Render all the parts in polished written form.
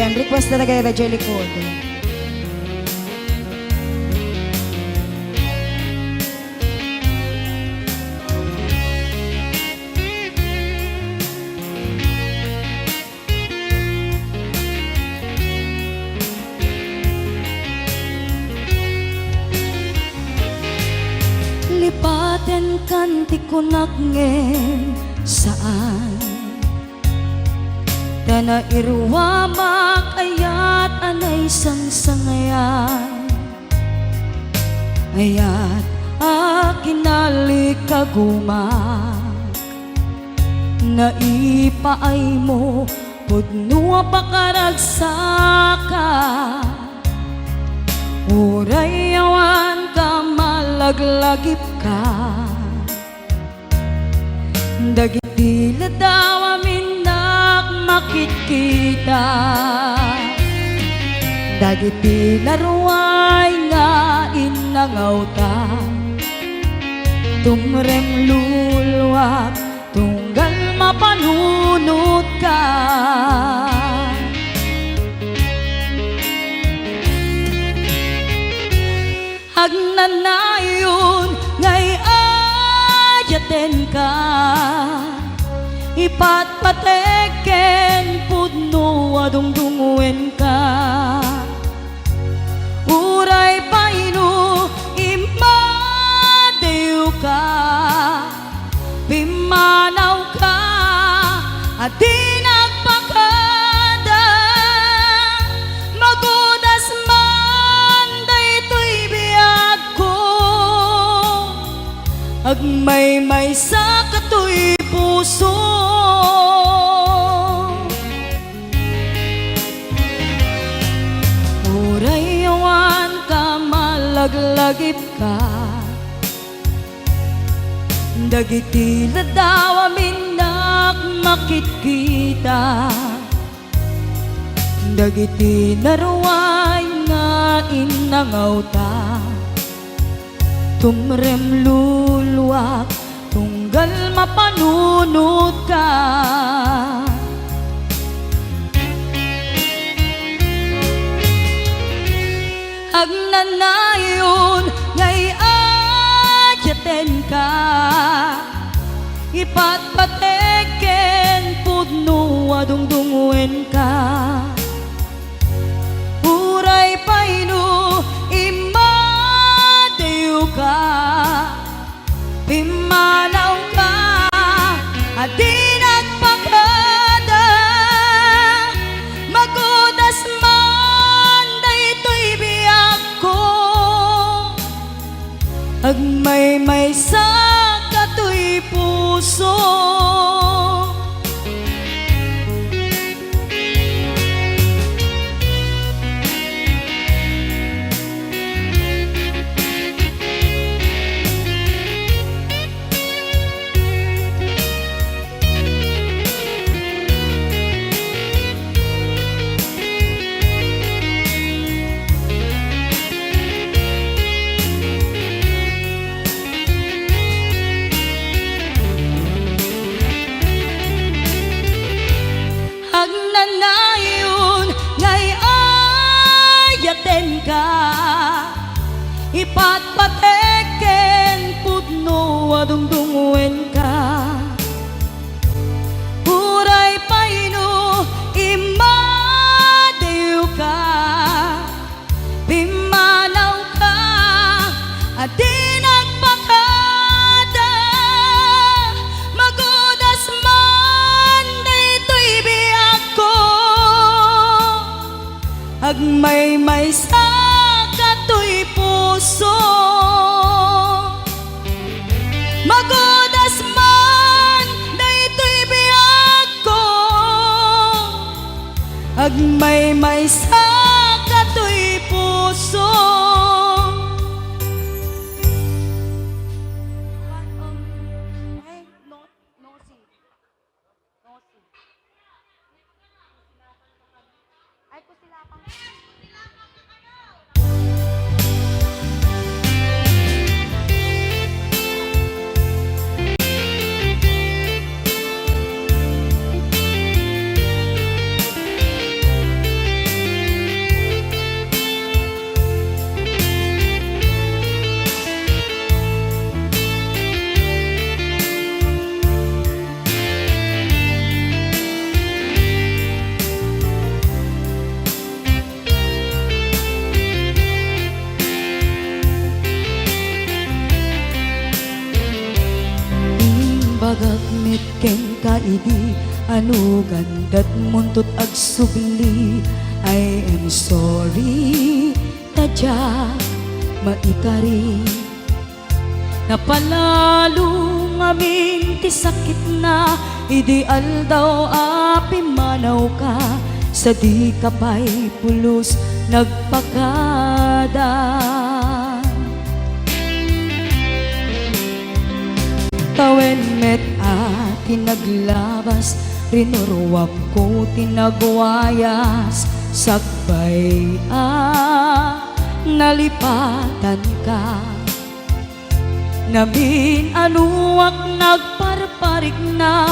Ayan, request talaga yung Radyo Likod. Lipaten kanti kunak ngen saan Dana irwa makayat anay sang-sangayan Ayat akinali kagumak Naipaay mo pudnua pakaragsaka Uray awan ka malaglagip ka Dagiti ladaw aminak makikita Dagiti laruay nga inangaw ta Tumrem luluwak tunggal mapanunod ka Agnanayon ngay ayaten ka Ipatpateken pudno adungdunguen ka Uray paino imadew ka Pimanaw ka at di nagpakada Magudas man daytoy biyag ko Agmay-may sa katoy puso Uray awan ka malaglagip ka Dagiti ladaw aminak makikita Dagiti naruay nga inangaw ta Tumrem luluwak tunggal mapanunod ka Agnanayon ngay ayaten ka Ipatpateken pudno adungdunguen ka Uray paino imadew ka Pimanaw ka at di nagpakada Magudas man daytoy biyag ko Agmay-may sa katoy puso Agnanayon ngay ayaten ka Ipatpateken pudno adungdunguen ka Uray paino imadew ka Pimanaw ka at di nagpakada Magudas man daytoy biyag ko Agmay-may sa katoy puso Magudas man daytoy biyag ko Agmay-may sa katoy puso Ay, kusilapang ken kaidi ano gandat muntot ag subli. I am sorry tadya maikari napalalo ngamin ti sakit na ideal daw api manaw ka sa di kapay pulos nagpakada. Tawen met tinaglabas rinuruwap ko tinagwayas sakbay nalipatan ka namin anuak nagparparik na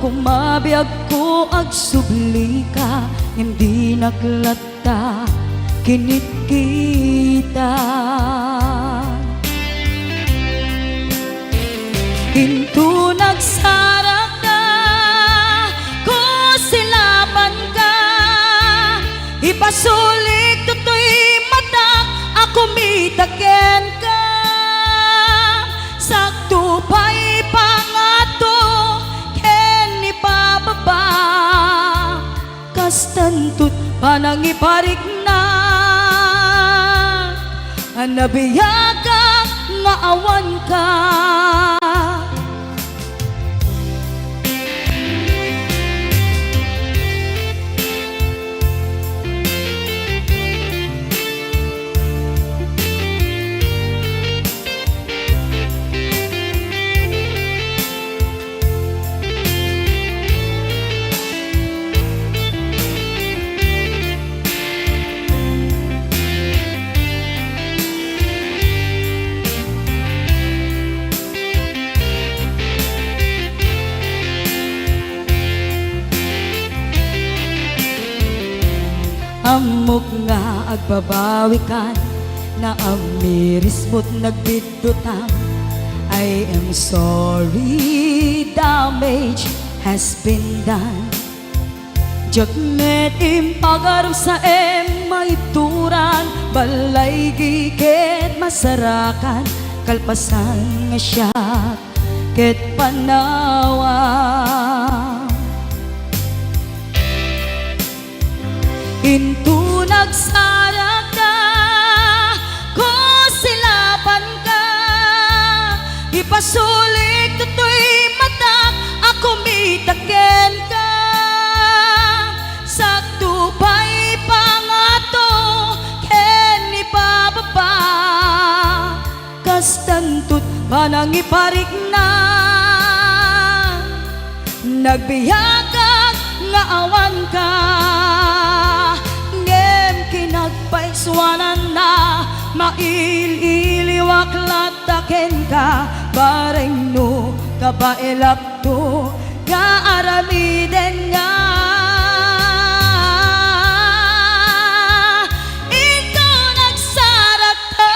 kumabiyag ko ag subli ka hindi naglata kinit kita. Hinto nagsarak ka, kusilapan ka, ipasulik tutoy mata, ako mitaken ka. Sakto pa'y pangato, ken ipababa, kastantut panangiparik na, anabiyaga nga awan ka. Amok nga agbabawikan na amiris mo't nagbidutan. I am sorry, damage has been done. Jagmet impagaram sa maituran, balay giket masarakan, kalpasan nga siya ket panawan. Hinto nagsarak ka, kusilapan ka, ipasulik tutoy mata, ako mitaken ka. Sakto pa'y pangato, ken ipababa, kastantut panangiparik na, nagbiyagag nga awan ka. Kinagpaiswanan na maililiwak lataken ka bareng no kabailak to nga aramiden nga. Ikaw nagsarak ka,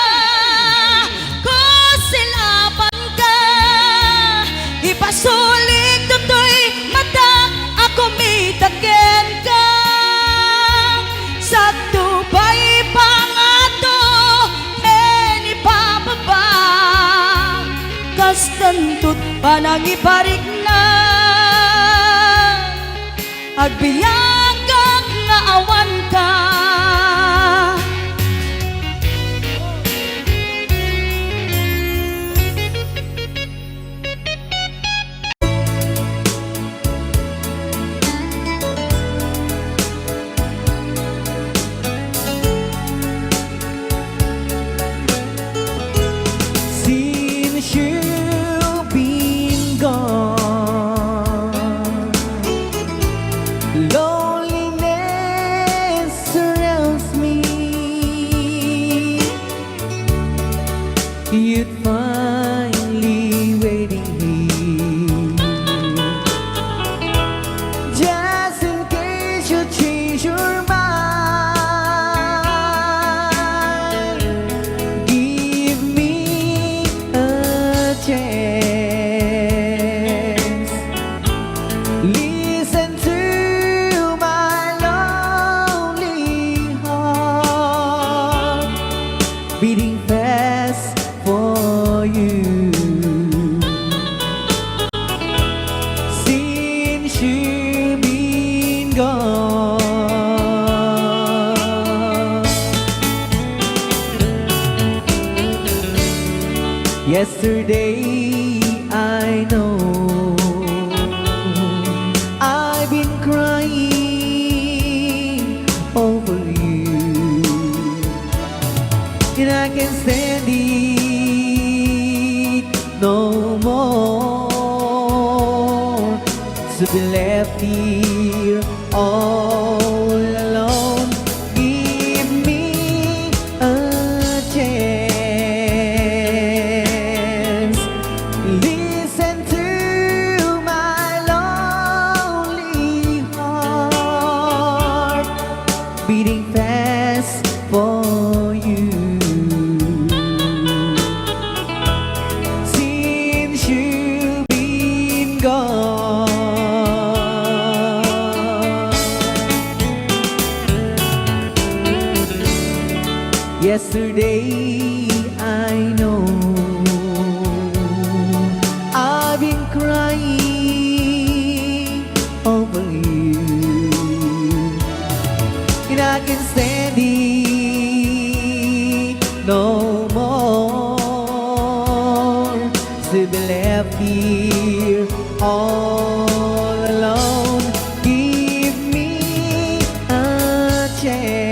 kusilapan ka, ipasulik tutoy mata, ako mitaken ka. Sakto pa'y pangato, ken ipababa, kastantut panangiparik na, agbiyagang nga awan ka. Loneliness surrounds me. You'd finally waiting here, just in case you change your mind. Give me a chance. Listen to my lonely heart beating fast for you. See you been gone. Yesterday I know I've been crying over you, and I can't stand it no more to be left here all alone. Give me a chance. Listen to my lonely heart beating fast for you. Since you've been gone, yesterday I know I've been crying over you, and I can't stand it no more to be left here all alone. Give me a chance.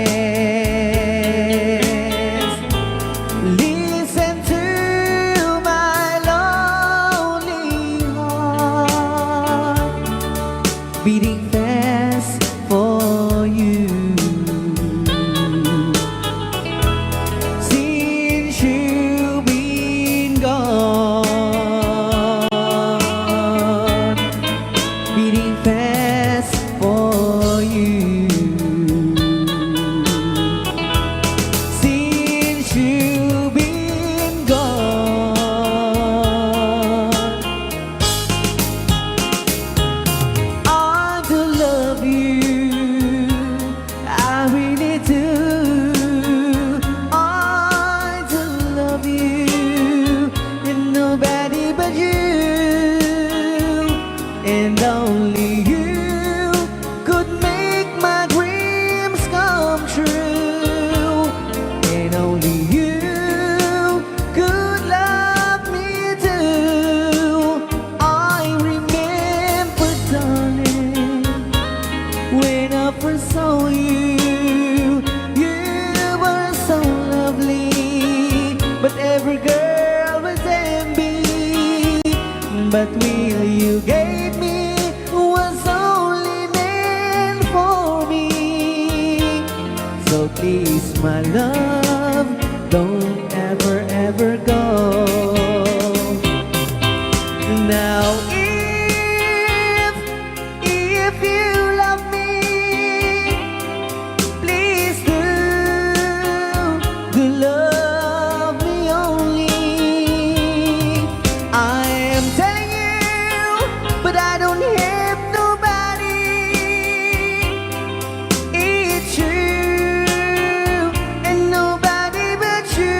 Listen to my lonely heart beating fast for you. Since you've been gone, beating fast for you. Since you've been gone, I do love you, I really do. I do love you, and nobody but you, and only you could make my dreams come true, and only you could love me too. I remember, darling, when I first saw you, you were so lovely, but every girl was envy. But will you gave me was only meant for me. So please, my love, don't ever, ever go. Now if you love me, please do love me only. I am telling you, but I don't have nobody. It's you and nobody but you.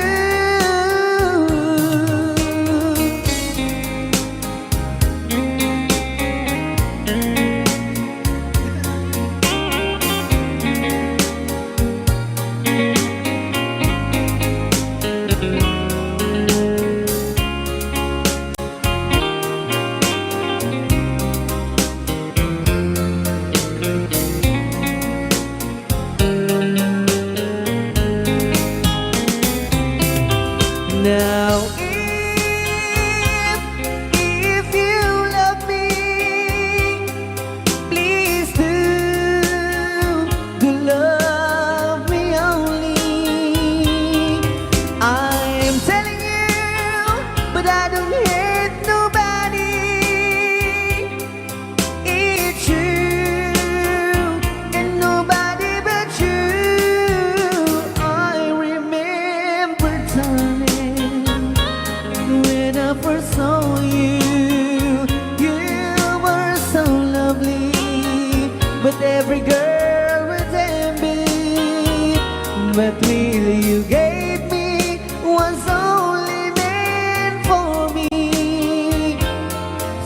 Now if you love me, please do love me only. I am telling you, but I don't hate nobody. It's you and nobody but you. I remember, darling, when I first saw you, you were so lovely, but every girl was envy. But will you gave me was only meant for me.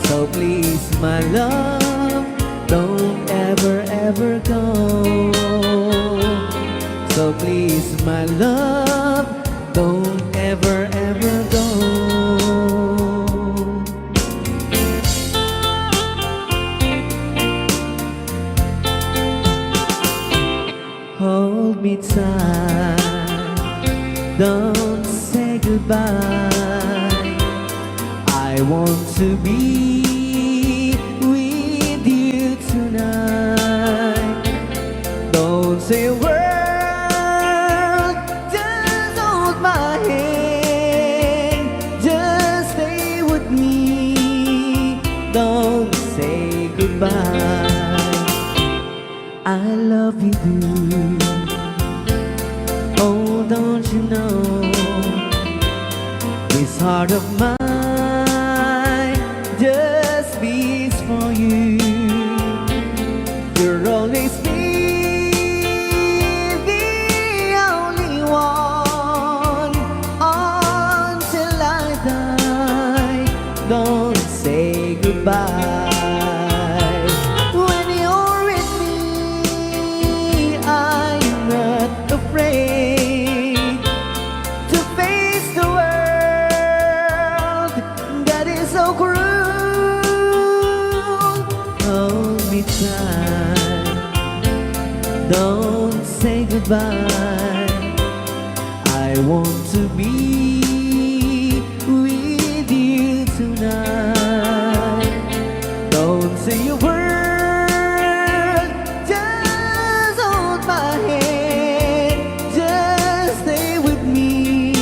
So please, my love, don't ever, ever go. So please, my love, don't ever, ever go. Hold me tight, don't say goodbye. I want to be with you tonight. Don't say a word, just hold my hand. Just stay with me, don't say goodbye. I love you, dude. Oh, don't you know, this heart of mine just beats for you. You'll always be the only one until I die. Don't say goodbye. When you're with me, I'm not afraid to face the world that is so cruel. Hold me tight, don't say goodbye. I want to be with you tonight. Don't say a word, just hold my hand. Just stay with me,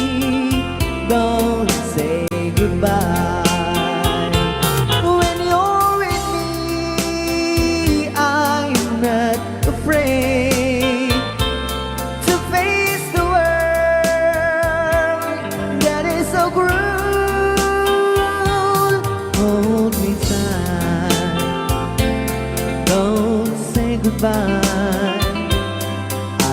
don't say goodbye. When you're with me, I'm not afraid to face the world that is so cruel. Hold me tight, don't say goodbye.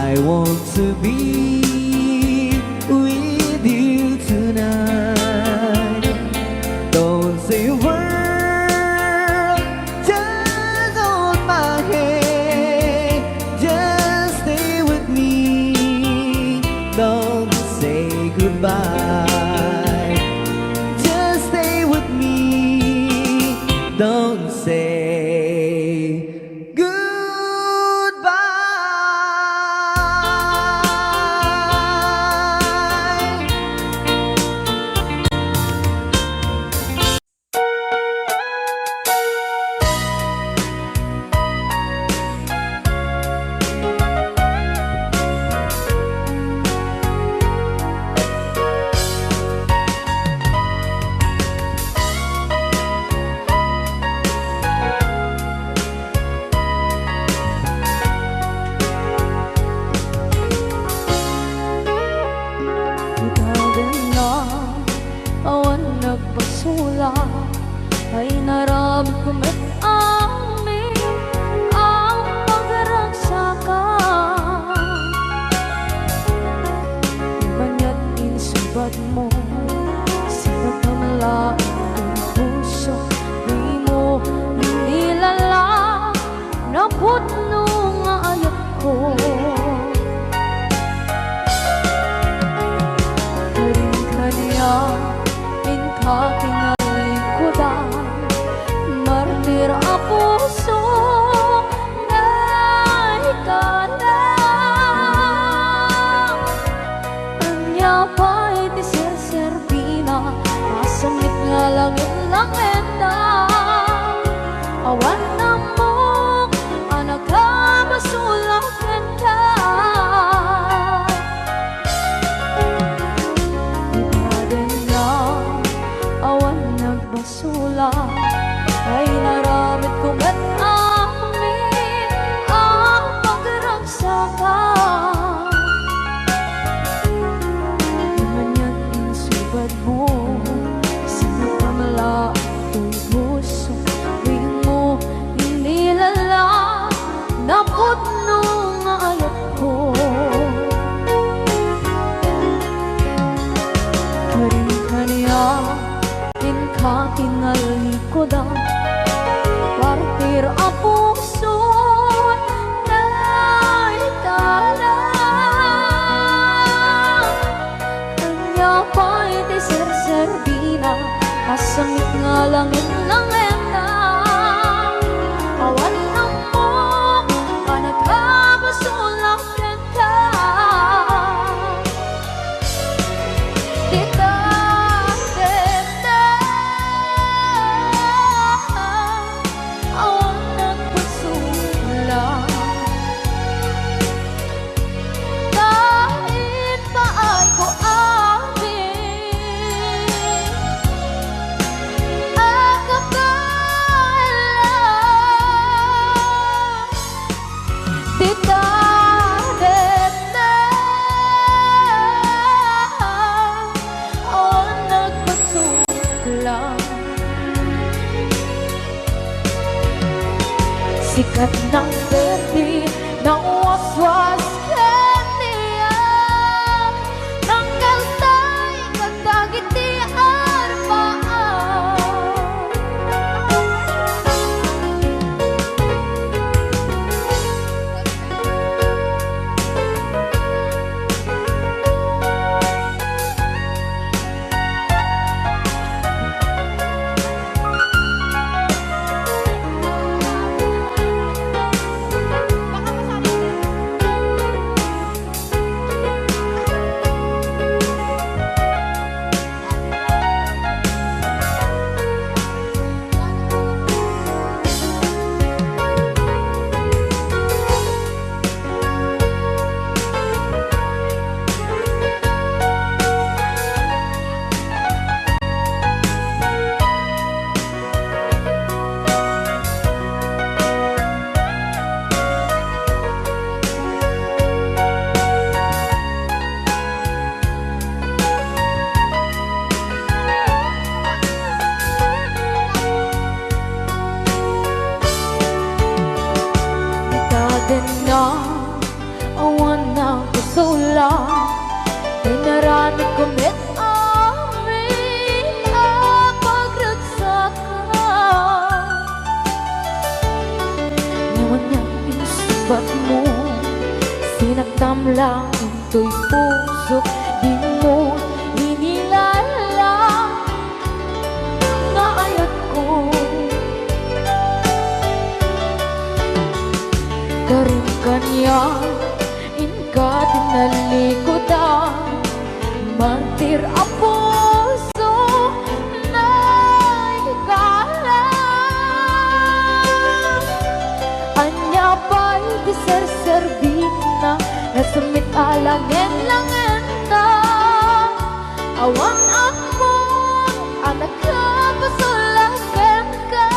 I want to be with you tonight. Don't say a word, just hold my hand. Just stay with me, don't say goodbye. Just stay with me, don't say goodbye. Itagan na awan nagpasula ay naramit ko met amin ang pagragsakan. Manya't insubat mo sinagpamalain ang puso, di mo nilala na putno nga ayat ko. Kanya inka kinalikudan, martir a puso na ikalang. Anya pa'y ti serserpina, masamit nga langit lang endang. Awan na mo, anak ka basulang kenda. Awan nagbasula ay naramit ko met amin ang pagragsakan. Manya't insubad mo sinagpamala ang puso, di mo inilala na putno nga ayat ko. Karin kanya inka tinalikodan, partir a puso alangin-langin na awan ng mong panagkabasulang renta. Dita, dita, awan nagpasulang. Kahit pa ay ko sikat ng berde ng waswas kaniya ng kaltay kagdagiti arbaan. Na awan ng kasula dinarami kumit amin ang pagragsakan. Ngayon niyang pinsubat mo sinagtam lang into'y puso di mo inilala nga ayat ko. Karin kanya inka tinalikodan mantir a puso na hikala anya pa'y diserservin na nasumit alangin-langin na awan ako anak ka pasulakan ka.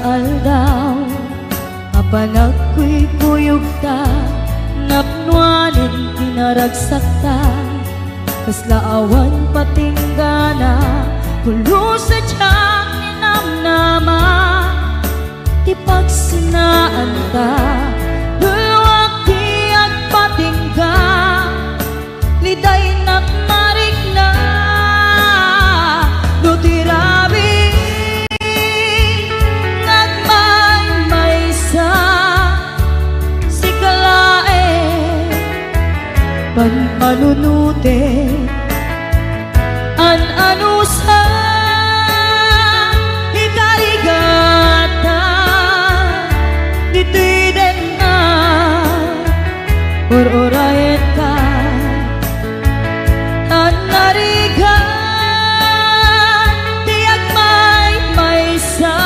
aldaw apanag ko'y kuyog ta napnuanin pinaragsak ta kaslaawan patinggana pulo sa tiyang ninamnama ti pagsinaan ta dulwak ti at patingga liday nakmarik na no tirabi nagmaymaysa si kalae panpanunute an anusa ikarigata ditiden na or-orayet ka tan narigan tiyak may-maysa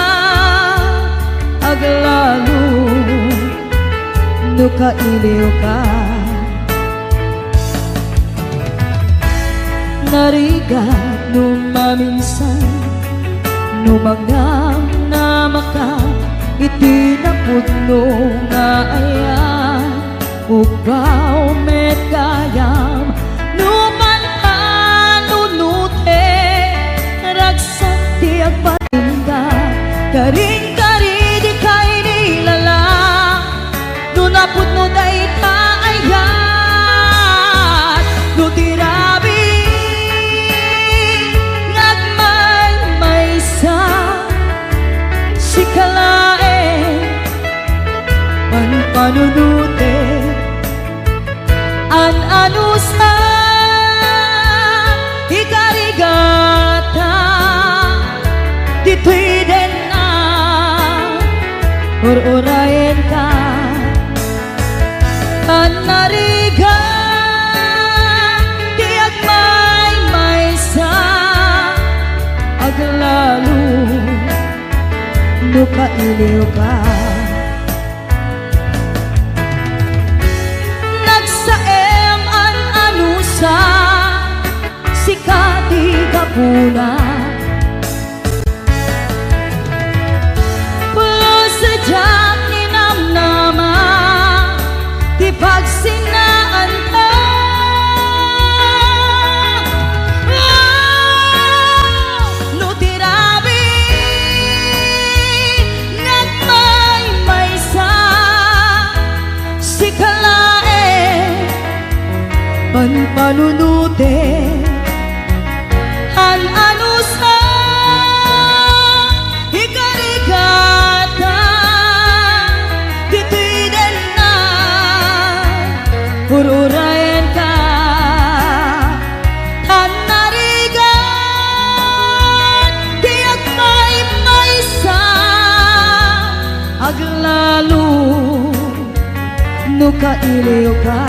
aglalo no kailiw ka narigat numaminsan numangnam na maka itinapudno nga ayan ubaw met kayam numan panunute ragsak tiyak patinda karing-kari di kay nilala nunapudno day taayan nutirabi si kalae panunute an anusa ikarigata ditwiden na or-orayen ka an narigan tiyak may-maysa aglalo no kailiw ka nagsaem an anusa si katigapuna pulo sa diyang ninamnama di pagsinaan ka no tirabi si kalae panpanunute an anusa ikarigata ditwiden na ururayan ka tan narigan tiyak may-maysa aglalo no kailiw ka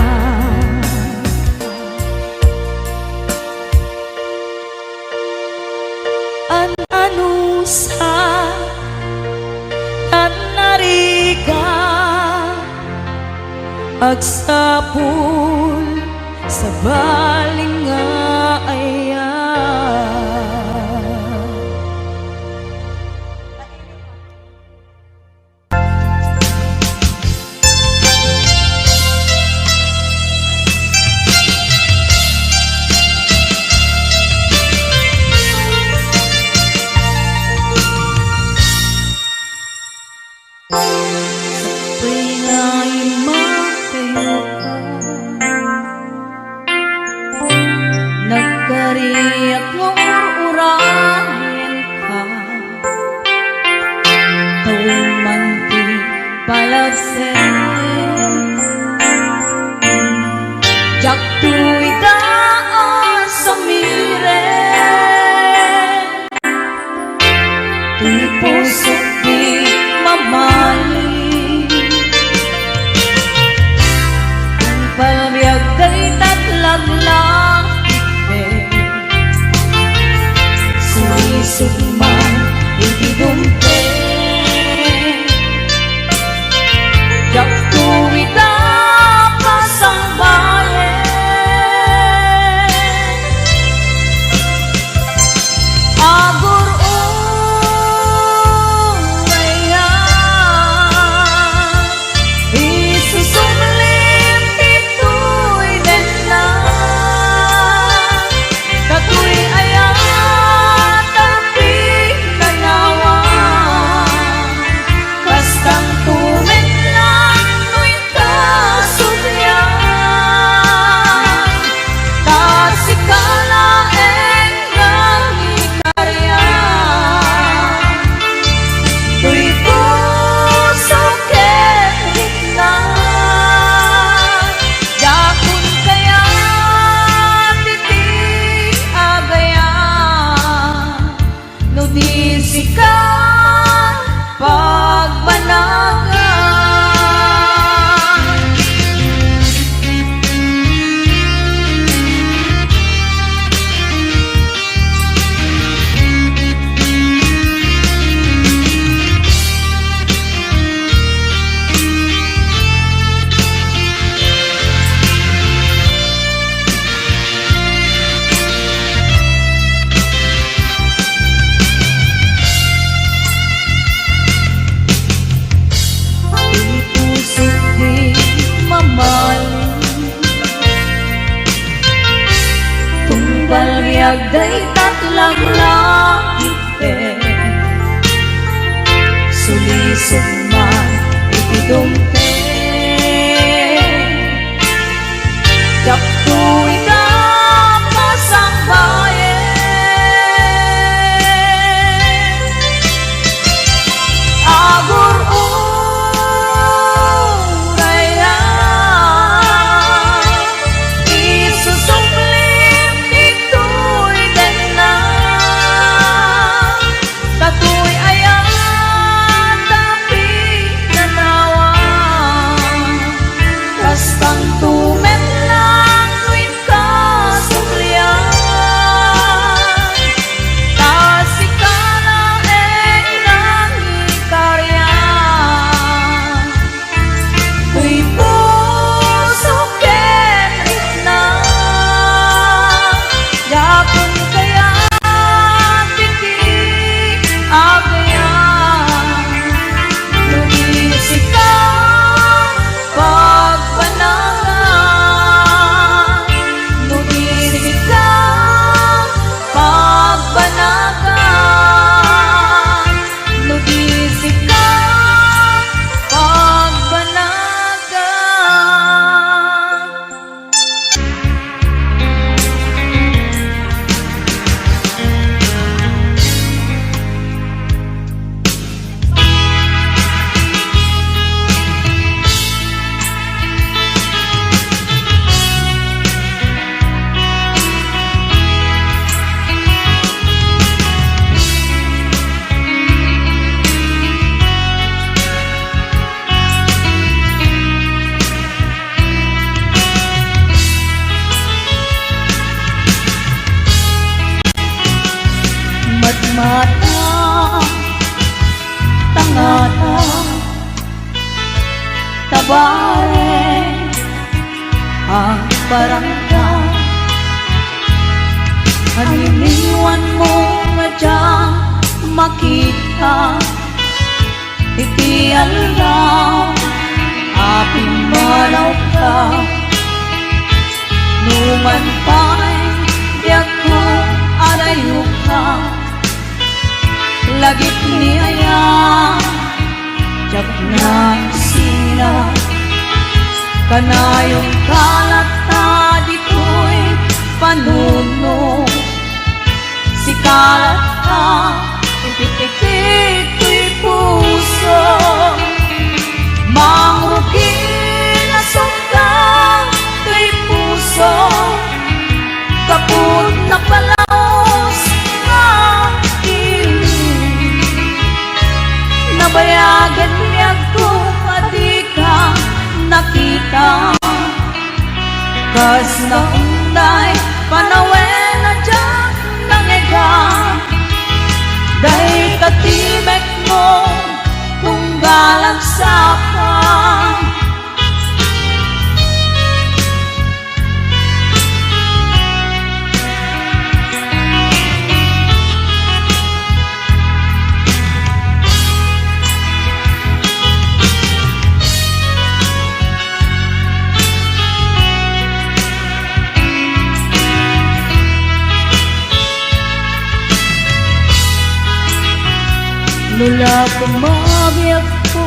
an anusa tan narigan agsapul sa baling nga ayan sikat pagbanagan. Balbiagday tatlag langit sulisod man itidumpe jaktuy ka pasangbayen agur uraya isusumli katuy ayan tapi nanawa kastang tumen lang tuwin ka sumlian kasikana nang ikaryan tuy puso kenit na yapon kaya mata tangata tabare ang barangka aniniwan mo nga diyang makita iti alaw aping malaw ka numan pa'y diyak ko adayo ka lagit ni ayang jak na sila kanayong kalata dito'y panuno si kalata ipitikito'y puso mangrugi na sundang to'y puso kaput na palaos nabayagan niya ko pati ka nakita kas naunday panawen na dyan nangega dahil katimek mo tunggalang saka mula pumabiyag ko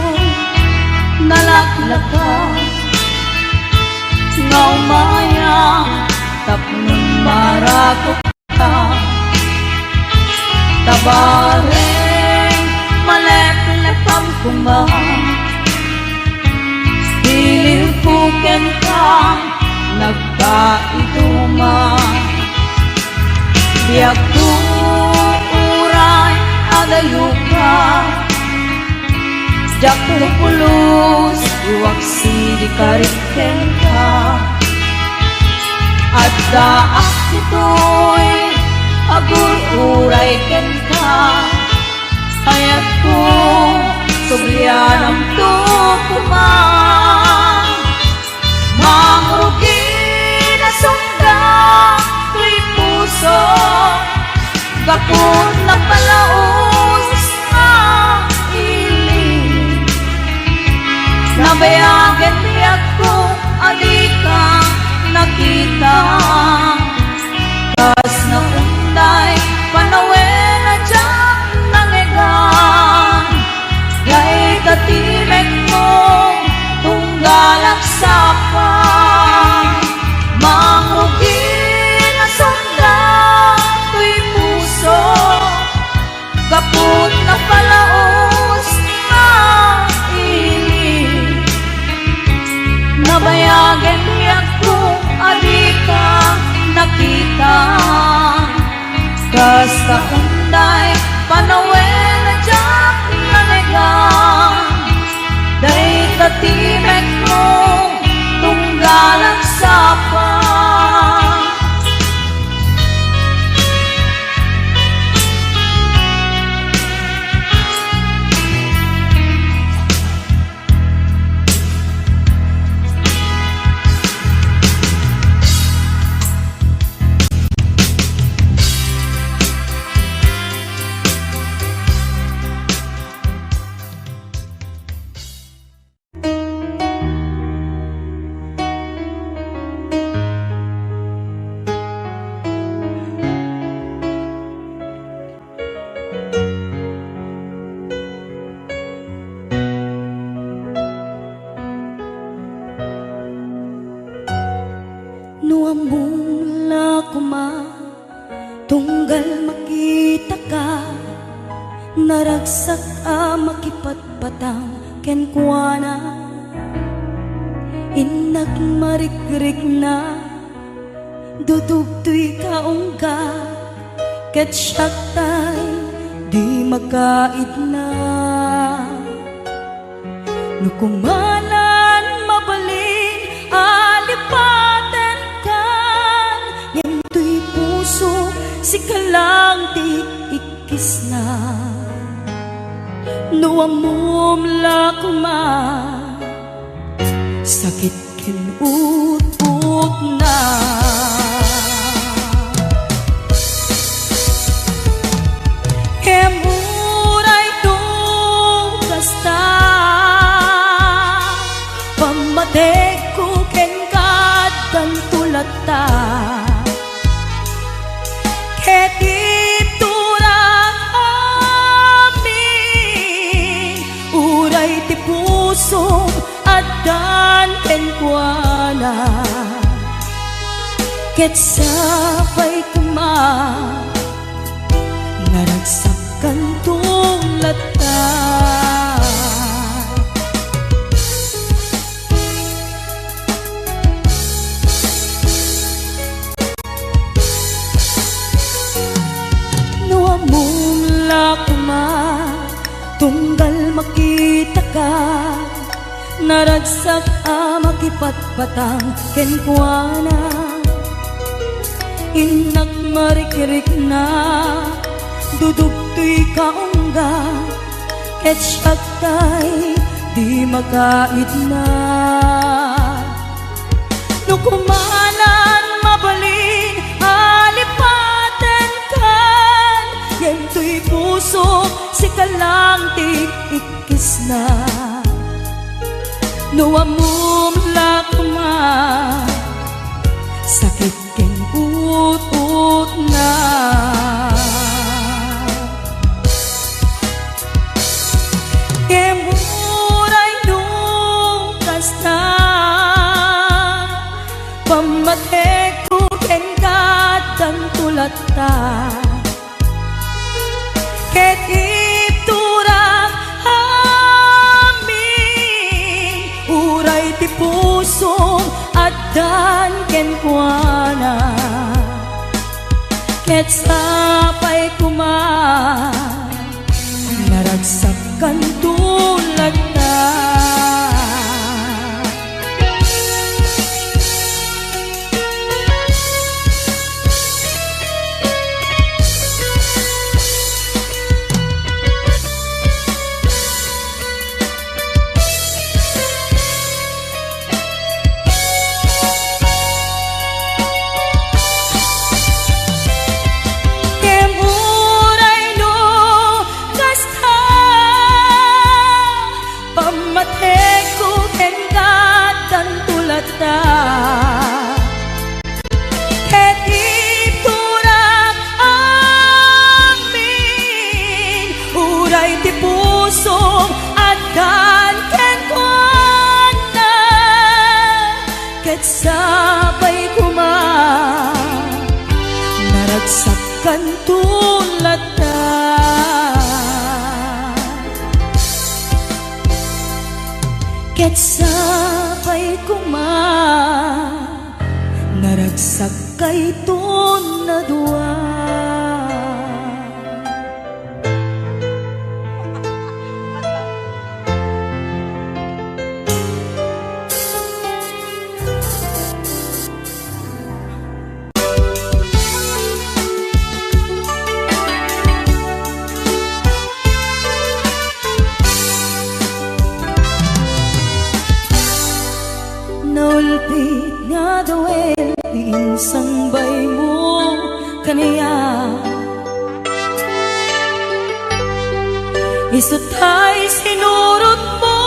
nalaklaka nga umaya tapnong marakot ka tabareng maleplepam kuma hililpuken ka nagkaituma biyag ko uray adayo Japo pulos Uwag sidi kariken ka At daak ito'y Agur-uray ken ka Hayat ko Sublianam to kumang Mangrugi na sungga Tuy puso Gapon na palaos na iling Nabayagan niyak ko Alika nakita Kas na unday Panawen na dyan nangigan Gay tatimek mo Tunggalak sapan Mangrugi na sonda Tuy puso Kaput na palaos na iling Nabayagan niyak ko Alika nakita Kas kaunday Panawen na dyan nanigang Day katimek mo Tunggalang sapa Nuamula kuma Tunggal makita ka Naragsak makipatpatang kenkwana Inak marikrik na Dudugtoy kaungga Ket syaktay di makait na Nukumanan mabalin alipaten kan Yento'y puso sikalang di ikis na Nuamumla kuma Sakit kinut-ut na Kemuray dong kasta Pamatek ko kengkad dan tulata Ketip turang amin Uray ti puso adan kenkwana Ket sabay kuma Naragsakan tulata Nuamumla kuma Tunggal makita ka Naragsak makipatpatang kenkwana Inak marikirik na Dudugtoy kaungga Ket syaktay di makait na Nukumanan mabalin alipaten kan Yento'y puso sikalang ti ikis na Nuamumla kuma Sakit keng ut-ut na Kemuray nung kasta Pamatek ko kengkat dan tulata Ket ipturang amin Uray ti pusong adan kenkwana Ket sapay kuma Naragsakan tulad na ket sabay kuma naragsak kay ton na duwa. Naulpit nga dawel insambay mo kaniya, isutay sinurot mo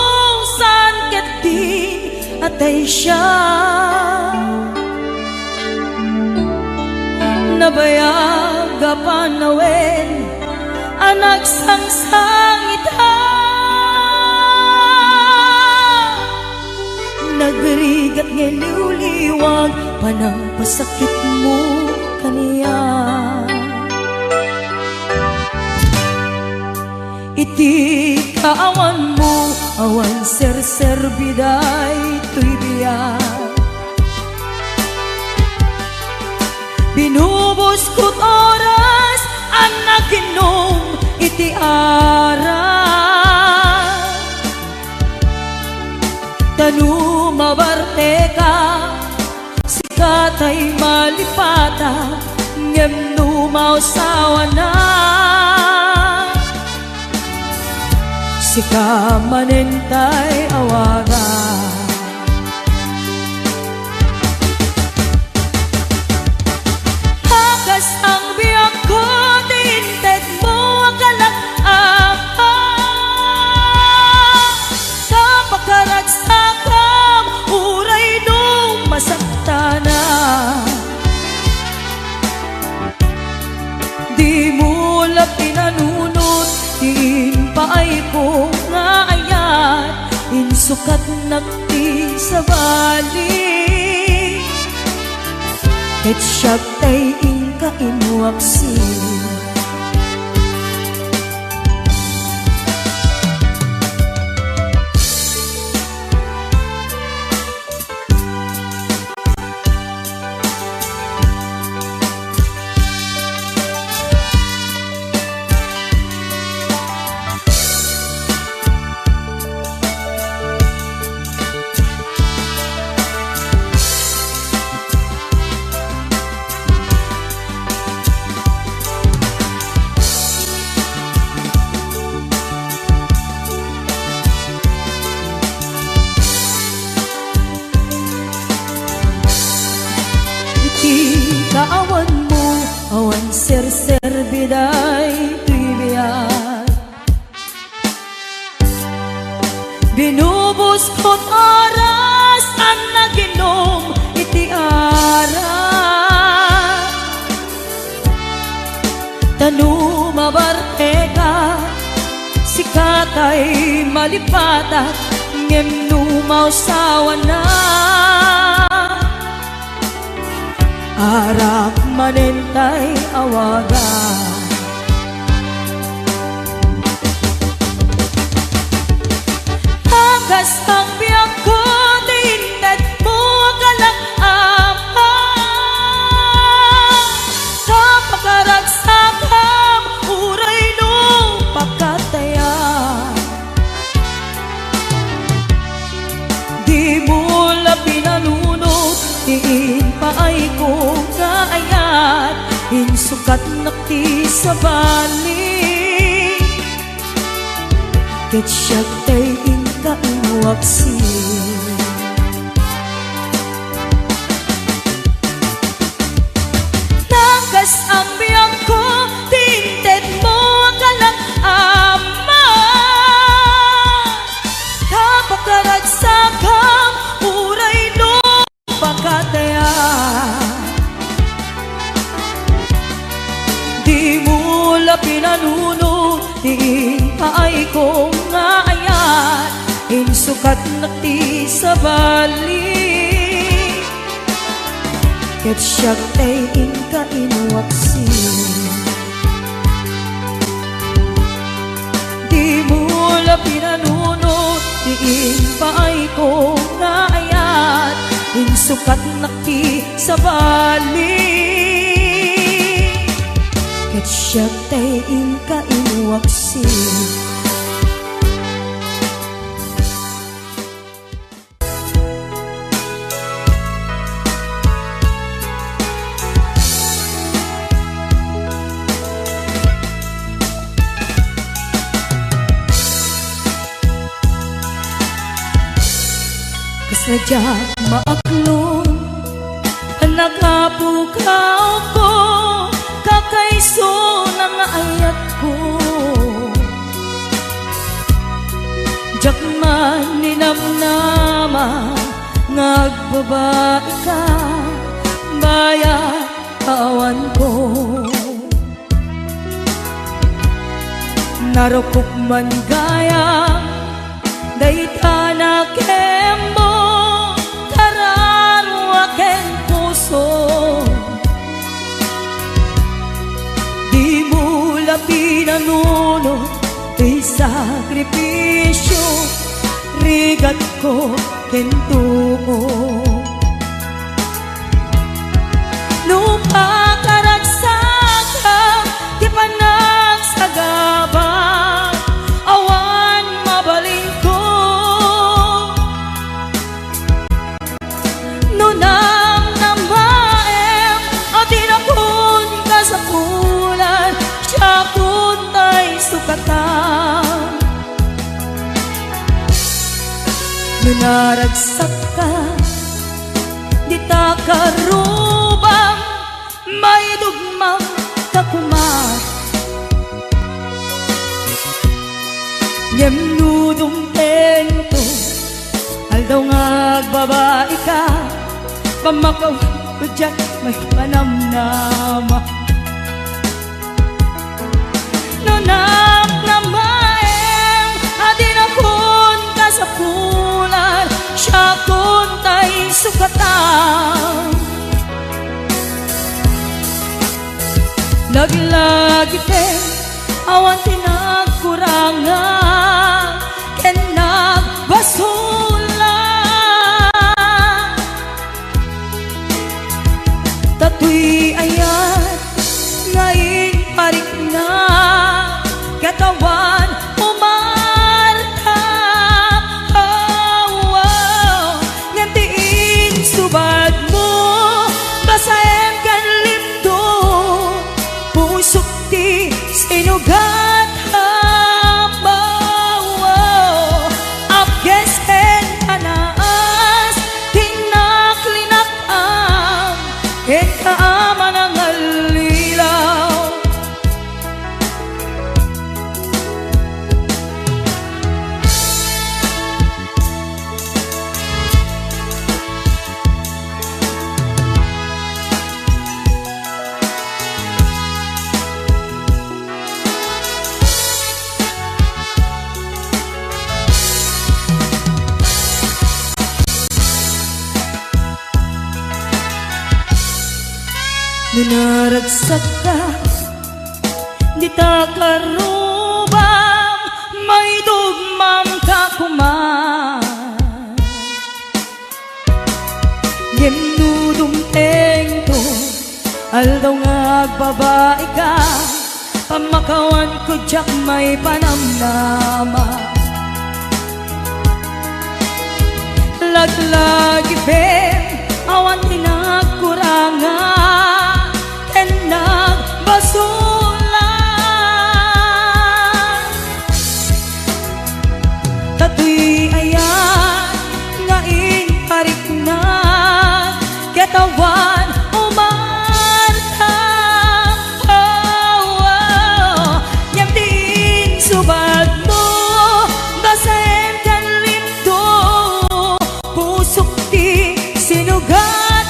san ket di atay siya. Nabayaga panawel anak sangsangita, nagrigat nga liwliwag panang pasakit mo kaniya. Iti kaawan mo awan ser-serbiday tuy biyak, binubos ko't oras ang naginom iti ara. Tanu mabarte ka, sikat ay malipata, ngem numausawa na. Sika manentay awaga, hagas ang biyak ko, tinted mo ang kalak-apa. Kapagkaragsakam, uray nung masaktana. Di mo lang pinanunod, diin pa ay ko nga ayat, insukat nagti sa bali, ket siya tay inka inuaksi. Kaawan mo awan ser-serbiday trivia, binubos ko't oras ang naginom iti ara. Tanu mabarte ka, sikat ay malipatat, ngem numausawa na. Arak manentay awaga, hagas ang biyak ko, tinted mo ang kalak-apa. Kapagkaragsakam, uray nung pagkataya. Di mo lang pinalunod, diin pa ay ko kaayat, insukat nakti sa bali, ket siya tay inka inuaksi. Nagas ang biyak ko, tinted mo ang kalak-ama. Kapagkaragsakam, uray nung pagkataya. Di mo la pinanunod, diin pa ay ko nga ayat, insukat nakti sa bali, ket siya tay inka inuaksi. Di mo la pinanunod, diin paay ko nga ayat insukat nakti sa bali ket siya tayin ka inuwaksin. Sadya maaklon nagapukaw ko kakaiso ng ayat ko jak man ninamnama nagbabae ka bayat awan ko narukok man gaya dayta na kembo ken puso di mo labi nanuno di sakripisyo rigat ko ken tuo nung pakaragsakan di panagsagabang awan mabaling ko nunang namaem atin akon kasakulan siya kun tay sukatan nunaragsak ka di ta karubang may dugmang kakumat nyemnudong tento aldaw nga agbabae ka pamakaw ko dyan may panamnama nunang namaem adin akon kasapulan siya kun tay sukatan lagi-lagi ten awan tinagkurangan ken nagbasulan tatoy ayat ngayon parik na katawan umarta ngantiin subad mo basayan kan lindo pusok ti sinugat habaw apkes ken panaas tinaklinak ang ken kaaman ang alilaw nunaragsak ka di ta karubang may dugmang kakuman yemnudong tengto aldaw nga agbabae ka pamakawan ko jak may panamnama laglagi ben awan tinagkurangan ken nagbasulan tatoy ayan ngain parik na katawan umarta nyam din subad mo basayan kan lindo pusok ti sinugat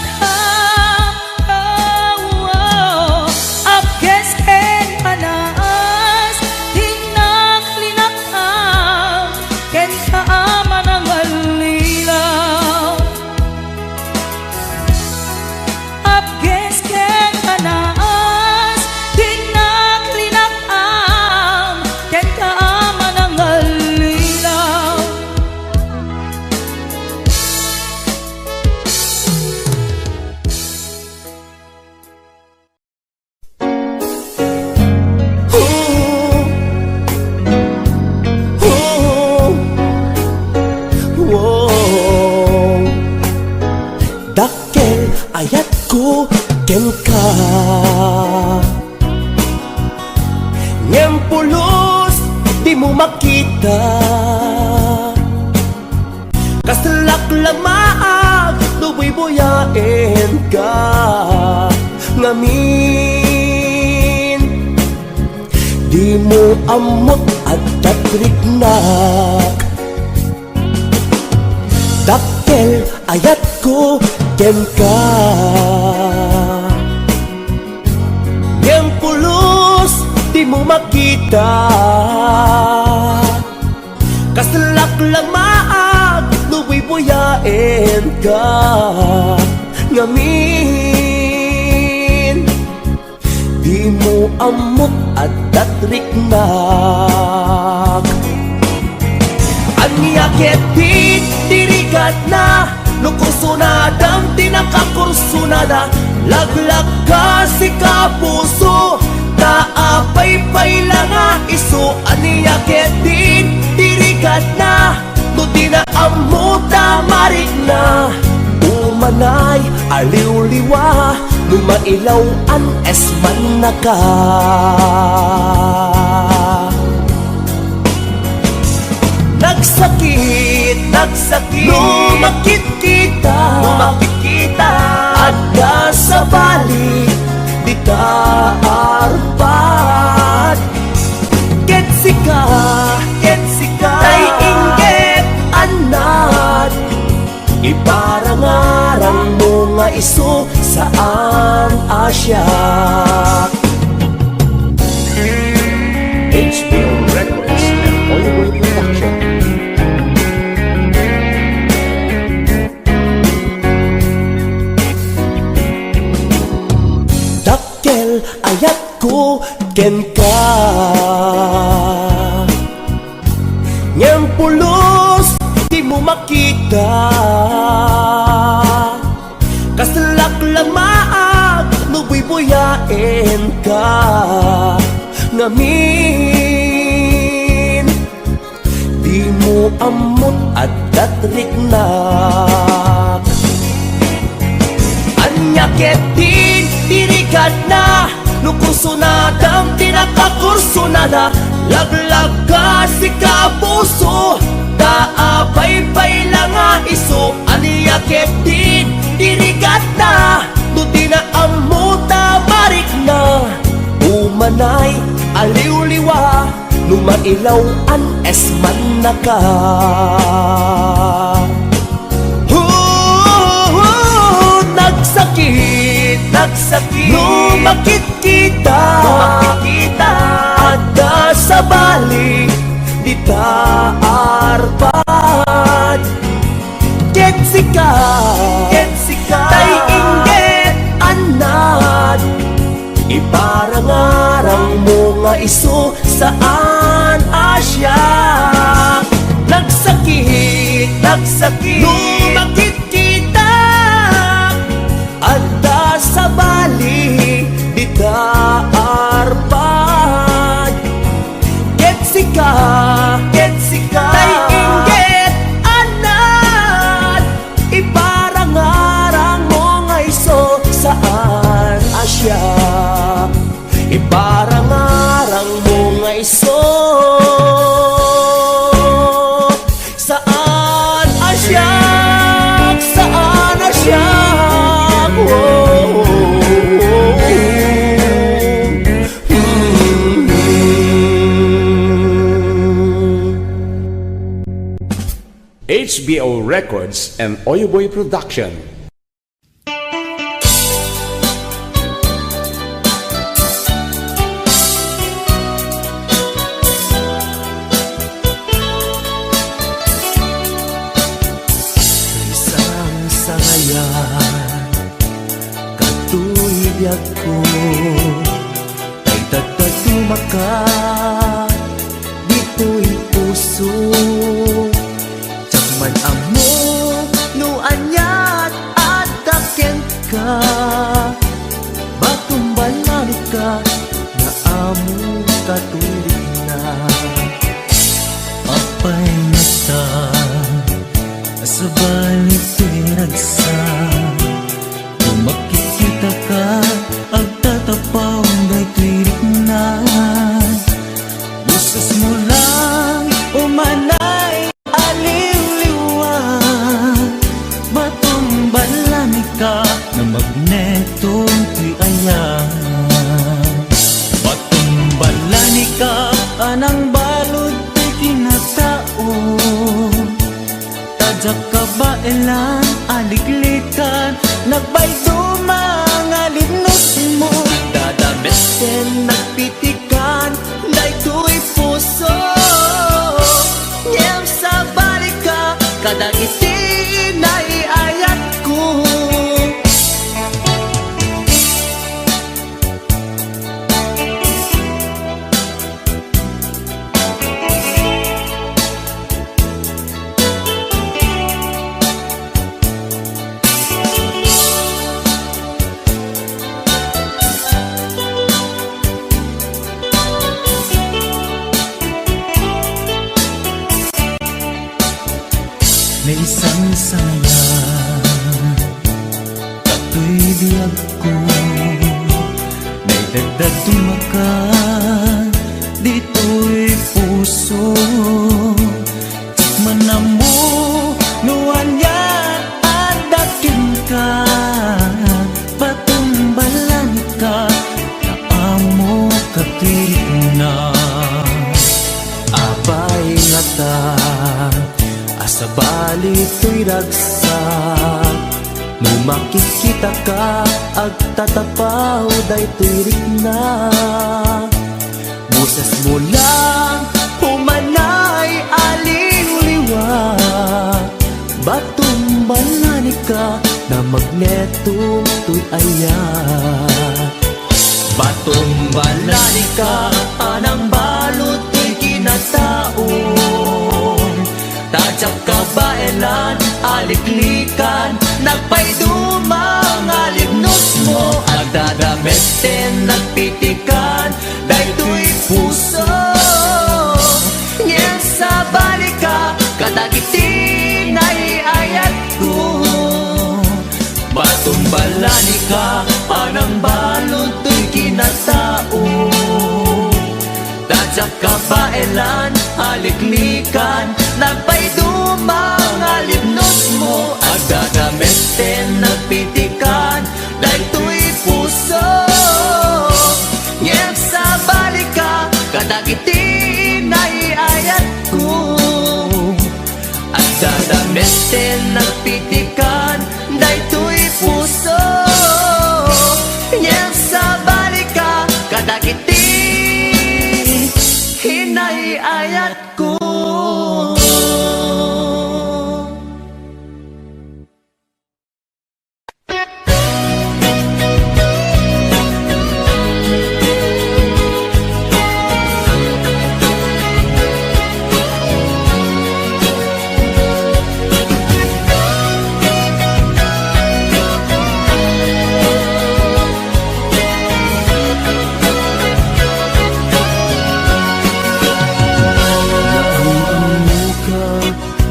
pulos di mo makita. Kasalak lamaag nuboy buyain ka ngamin. Di mo amot at tatriknak. Dakkel ayat ko ken ka. Yang pulos di mo makita. Kasalak lamaag nuboy buyain ka ngamin. Di mo amot at tatriknak. Anya ketit dirigat na nukursunadang tinakakursunada. Laglag ka si kapuso taapay-pay lang nga iso. Anya ketit dirigat na no tinaamuta marik na. Umanay aliw-liwa lumailaw an esman na ka. Nagsakit, nagsakit, lumakit kita, ada sa balik di taarpat. Ketsika, tay inggit anad. Iparangarang mo nga iso saan Asya. HBO Records and Oliver Production. Dakkel ayat ko ken ka. Ngem pulos di mo makita. Kasalak lamaag nuboy buyain ka ngamin. Di mo amot at tatriknak. Anya ketin dirigat na nukursunadang tinakakursunada. Laglag ka si kapuso taapay-pay lang nga iso. Anya ketin dirigat na no tinaamuta marik na. Umanay aliw-liwa lumailaw an esman na ka. Nagsakit, nagsakit, lumakit kita, ada sa balik di taarpat. Ketsika, tay inggit anad. Iparangarang mo nga iso saan Asya. Nagsakit, nagsakit, lumakit kita, ada sa bali di taarpat. Ketsika, tay inggit anad. Iparangarang mo nga iso saan Asya. Iparangarang mo nga iso saan Asya. Saan Asya. HBO Records and Oyoboy Production. Isang sangayan katuyag ko ay tagtagumaka dito'y puso. Man amo no anyat anang balod ti kinatao, tadyak kabailan aliglikan, nagbaydo mga libnos mo. Dadamesen nagpitikan, daytoy puso, ngem sa balika, kadagiti naiayat ko. May isang saya, kato'y biyag ko, may dagdag tumakan, dito'y puso. Tikman na mo, nuwan niya, at dakin ka, patumbalan ka, naamo katirik na. Abay nga ta, asa bali to'y ragsak, no makikita ka, agtatapaw daytoy rikna. Boses mo lang, humanay aliw-liwat, batumbalan ka, na magneto to'y ayat. Batumbalan ka, anang balot to'y kinatao, tadyak kabailan aliklikan, nagpaydumang alibnos mo. Agdadameten nagpitikan, daytoy puso, ngem sa balika, kadagiti naiayat ko. Batumbalan ka, anang balot to'y kinatao, tadyak kabailan aliklikan, nagpaydumang alibnos mo. Agdadameten nagpitikan, daytoy puso, ngem sa balika, kadagiti naiayat ko. Agdadameten nagpitikan, daytoy puso, ngem sa balika, kadagiti hinaiayat ko.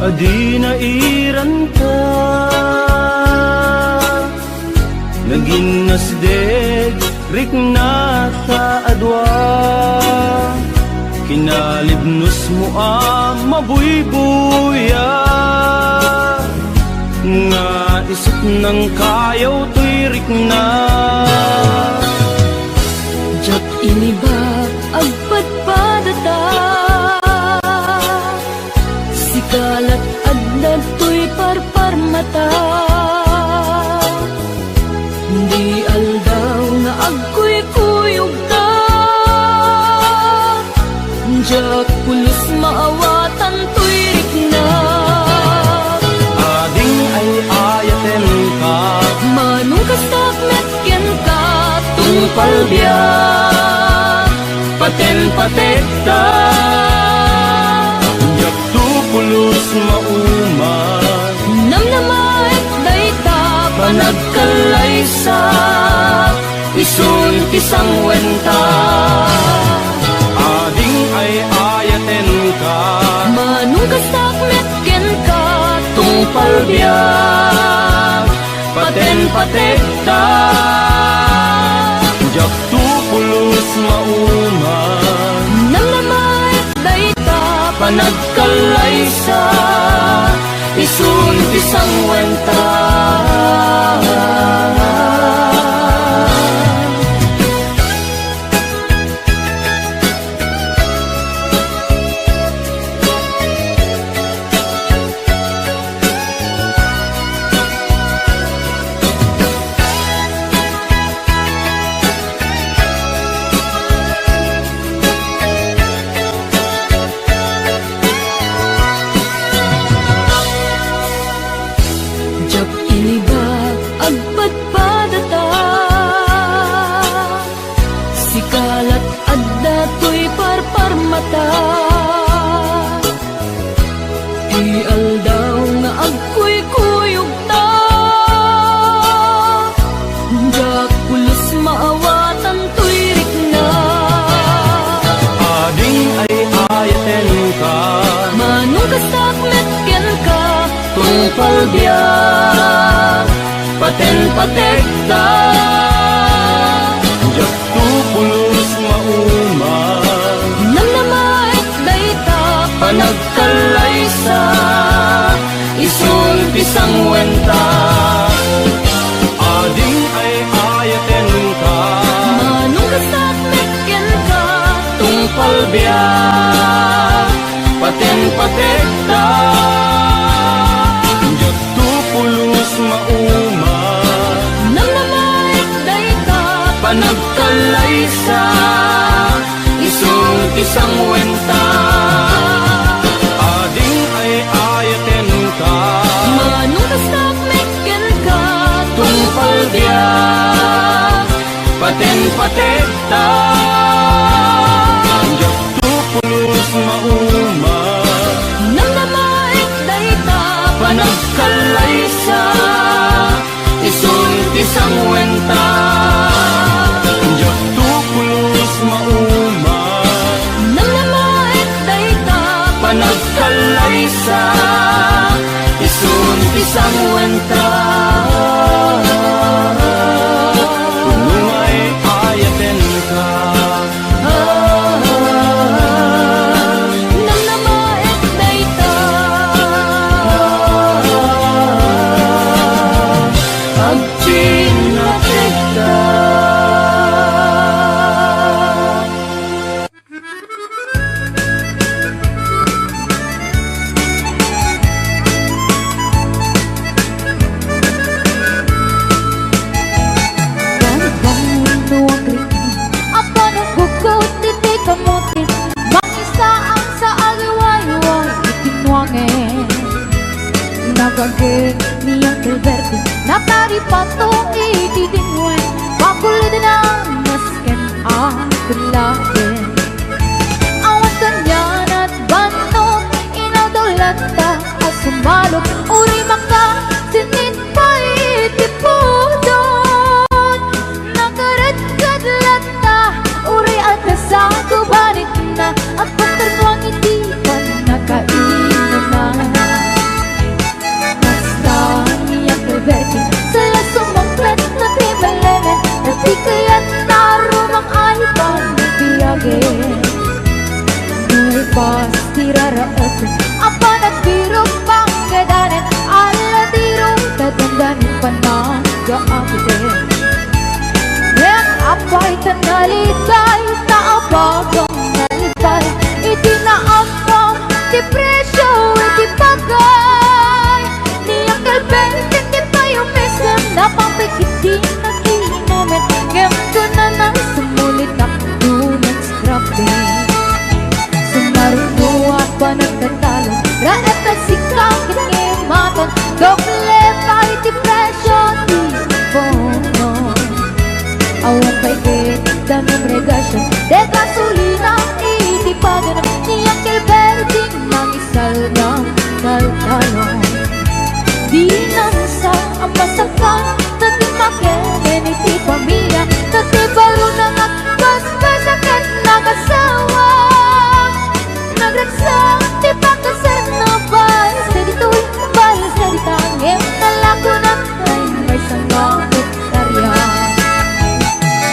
Adi nairan ka, naging nasdeg, rikna ta adwa, kinalibnos mo mabuybuya, nga isip ng kayaw to'y rikna. Jak ini ba agpadpadata, kalat adnan to'y parparmata, di aldaw nga agkuy-kuyog ka, jak pulos maawatan to'y rikna. Ading ay ayaten ka, manong kastak metken ka, tungpal biyak, paten-patek ka, pulos mauman, namnamait dayta, panagkalaysa, isun kisang wenta. Ading ay ayaten ka, manong kastak metken ka, tungpal biyak, paten-patek ta, jak tu pulos mauman, namnamait dayta, panagkalaysa, isun kisang wenta. palbiyak paten-patekta jak tu pulos mauma Nang namait dayta panagkalaysa isun pisang wenta ading ay ayaten ka Manong kasak meken ka tungpal biyak paten-patekta jak tu pulos mauma Nang namait dayta panagkalaysa isun pisang wenta ading ay ayaten ka Manong kasak meken ka tungpal biyak paten-patekta jak tu pulos mauma Nang namait dayta panagkalaysa isun pisang wenta jak tu pulos mauma Nang namait dayta panagkalaysa isun pisang wenta tunay ayaten ka Nang namait dayta pagpinatekta Apa nagugod titi kamutin Mangisa ang sa aliwayway itinwangin Nagagin niyang Gilberto Nataripato itidinwen Pakulid na nasken ang kulagin Awan kanyan at banot Inaw daw lata at sumalok Uri maka sinit pa itipudon Nakaradkad lata Uri at nasago banit na At pagkarwang hindi pa nakainom na Basta niya Gilberto Sala sumangkret na timalenen Na di kaya't narumang ay panagpiyagin Nu'y pastiraraotin Apa nagbiro pang gadanin Ala tiro tatandanin panagaagin Yang apay tanalitay Taabagang nalipay Iti naamang depresyo Iti pagay Niyang Gilberto Di pa yung misam Napapikiti na kinamin Ngayon ko na nang sumulit Ako ng scrapping Sumaruno at panagtatalo Raet at sikang kinimatan Doble pa'y depression Di bono Awang pa'y kita ng regasyon De gasolina itipagan Niyang Gilberto Nang isal ng taltalong Di nansa ang masakan Tati makirin iti pamilya Tati baro na nagpaspasakan Nagasawa Nagragsak Di pakasar na balas Na dito'y balas na ditangin Nalago na ay may sangamit karya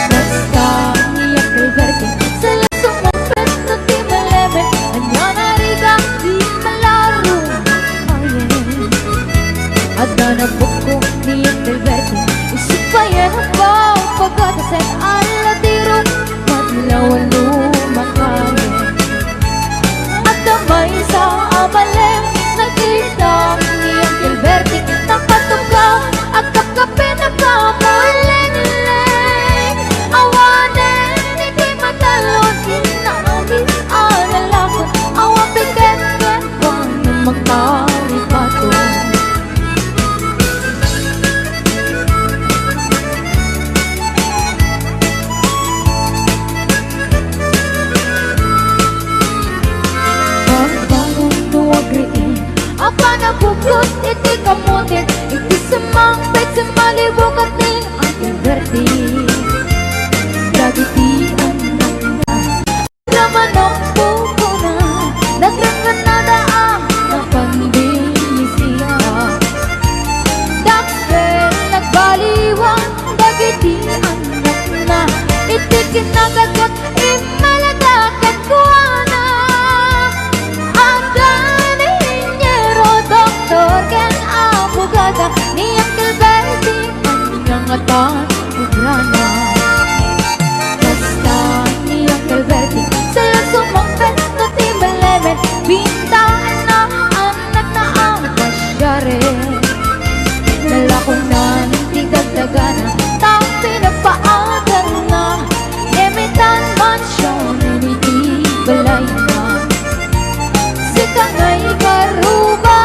Basta niya Gilberto Sa lasong mong pet na di maleme Anya nariga di malaro Ayen At nanabok ko niya Gilberto Isip pa yan ang bawang pagkatasin Alatiro Matlawan lumakayin At damay sa abalem Nakita niya Gilberto Nakatugaw at kakapin na kamuling-ling Awanin hindi matalon Inaagis analakot Awang piket-ket Wano magkaripaton Pagbangon nuwagriin Apa nagugot iti kamutin Iti semampit sa malibukat ni ang Gilberto Dagiti ang nagna Laman ang puko na Nagranggan na daang Napangdinisiya Bintang na ang nagtaang pasyare. Dala ko na hindi dagdagan na taong pinapaagal na. Emitan mansyon, hindi balay na. Sika nga'y karuba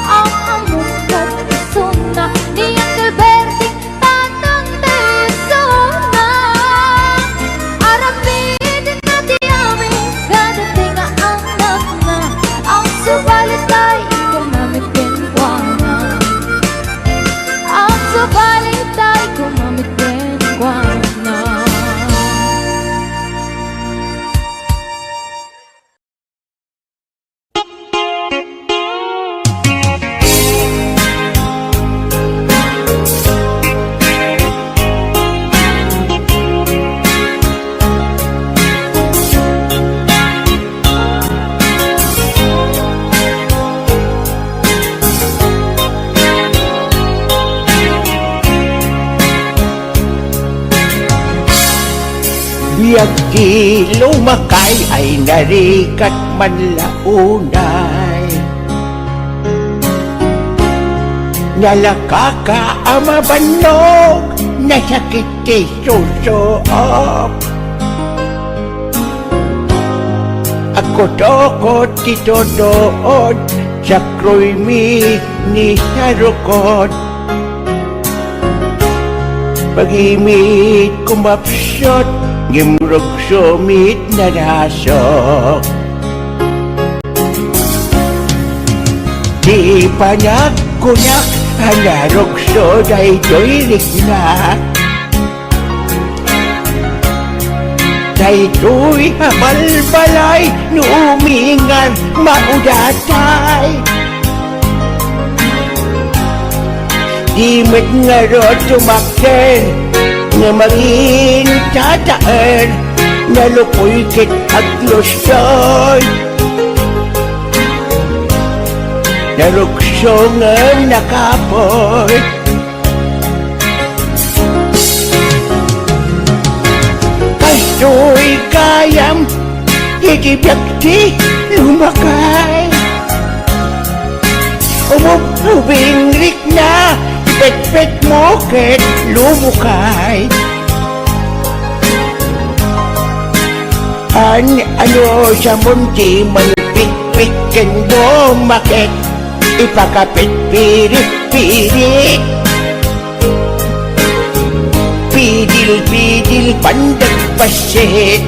ang among katisuna. Niyang kalberting tatang tesona. Arapin na tiyami, gadating ang anak na. Ang subalit ay gumamit din kwana. Ang subalit ay gumamit din kwana. Biag di lumakay ay narikat man launay. Nalakaka amabanog, nasakit ti susuop. Ako tokot tito doon, sa kroy mi ni sarukot. Pag-imit kumapsot, gimrog sumit na nasok. Di panak kunak, hanarog so daytoy rigna. Daytoy habalbalay, nuumingan maudatay. Di met nga rod tumakden, nga maging tataan, nalukoy kit aglostoy. Narukso nga nakapoy. Kastoy kayam, itibyak-ti lumakay. Umubing-rik na, pet-pet mo ket lumukay. Ano sa munti man pit-pit kendo makit, ipakapit pirit-pirit. Pidil-pidil pandag pasit.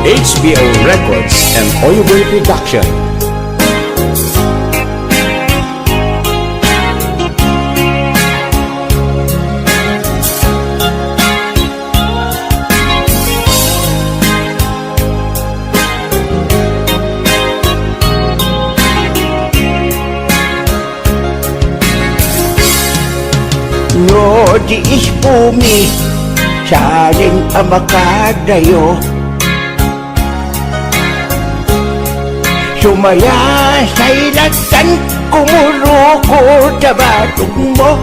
HBO Records and Oyoboy Production. No di ispumi, salin ang makadayo. Sumaya sa ilatan, kumuruko sa batong mo.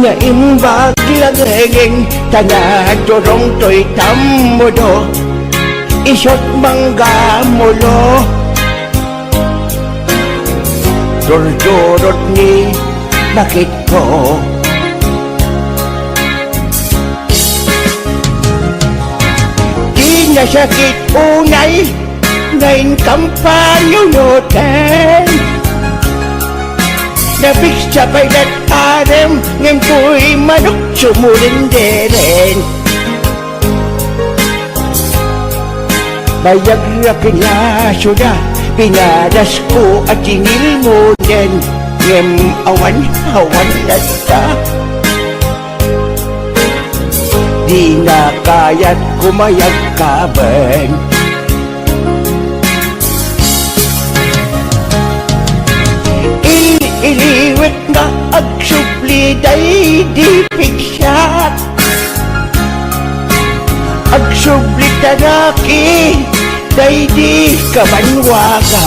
Naimbag lageng, tanadorong to'y tamudo. Isot mangga mulo. Durdurot ni bakit ko. Di nasakit unay, ngayon kampanyunutan. Nabig sa paylat arem, ngayon ko'y manok sumulinderen. Bayag-rakin na suda, pinadas ko at tinil mo din. Ngem awan-awan lata. Di na kaya't kumayag kaban. Iliwit na agsubli day di pigsat. Agsubli tanaki day di kamanwaga.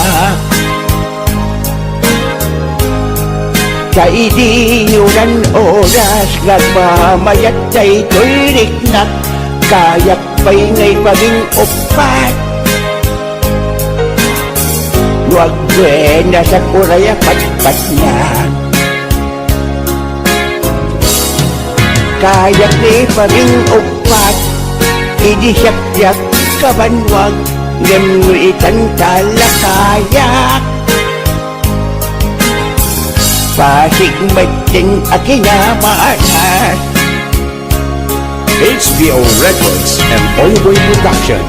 Sa idinunan oras nagmamayat kay tulirik na kayak pa'y ngay paging upat. Huwag na sa kuraya patpat na kayak ni paging upat. Idi siyak-yak kabanwag ngemritan talakayak. Pasig mating akinamanas. HBO Records and Oyoboy Production.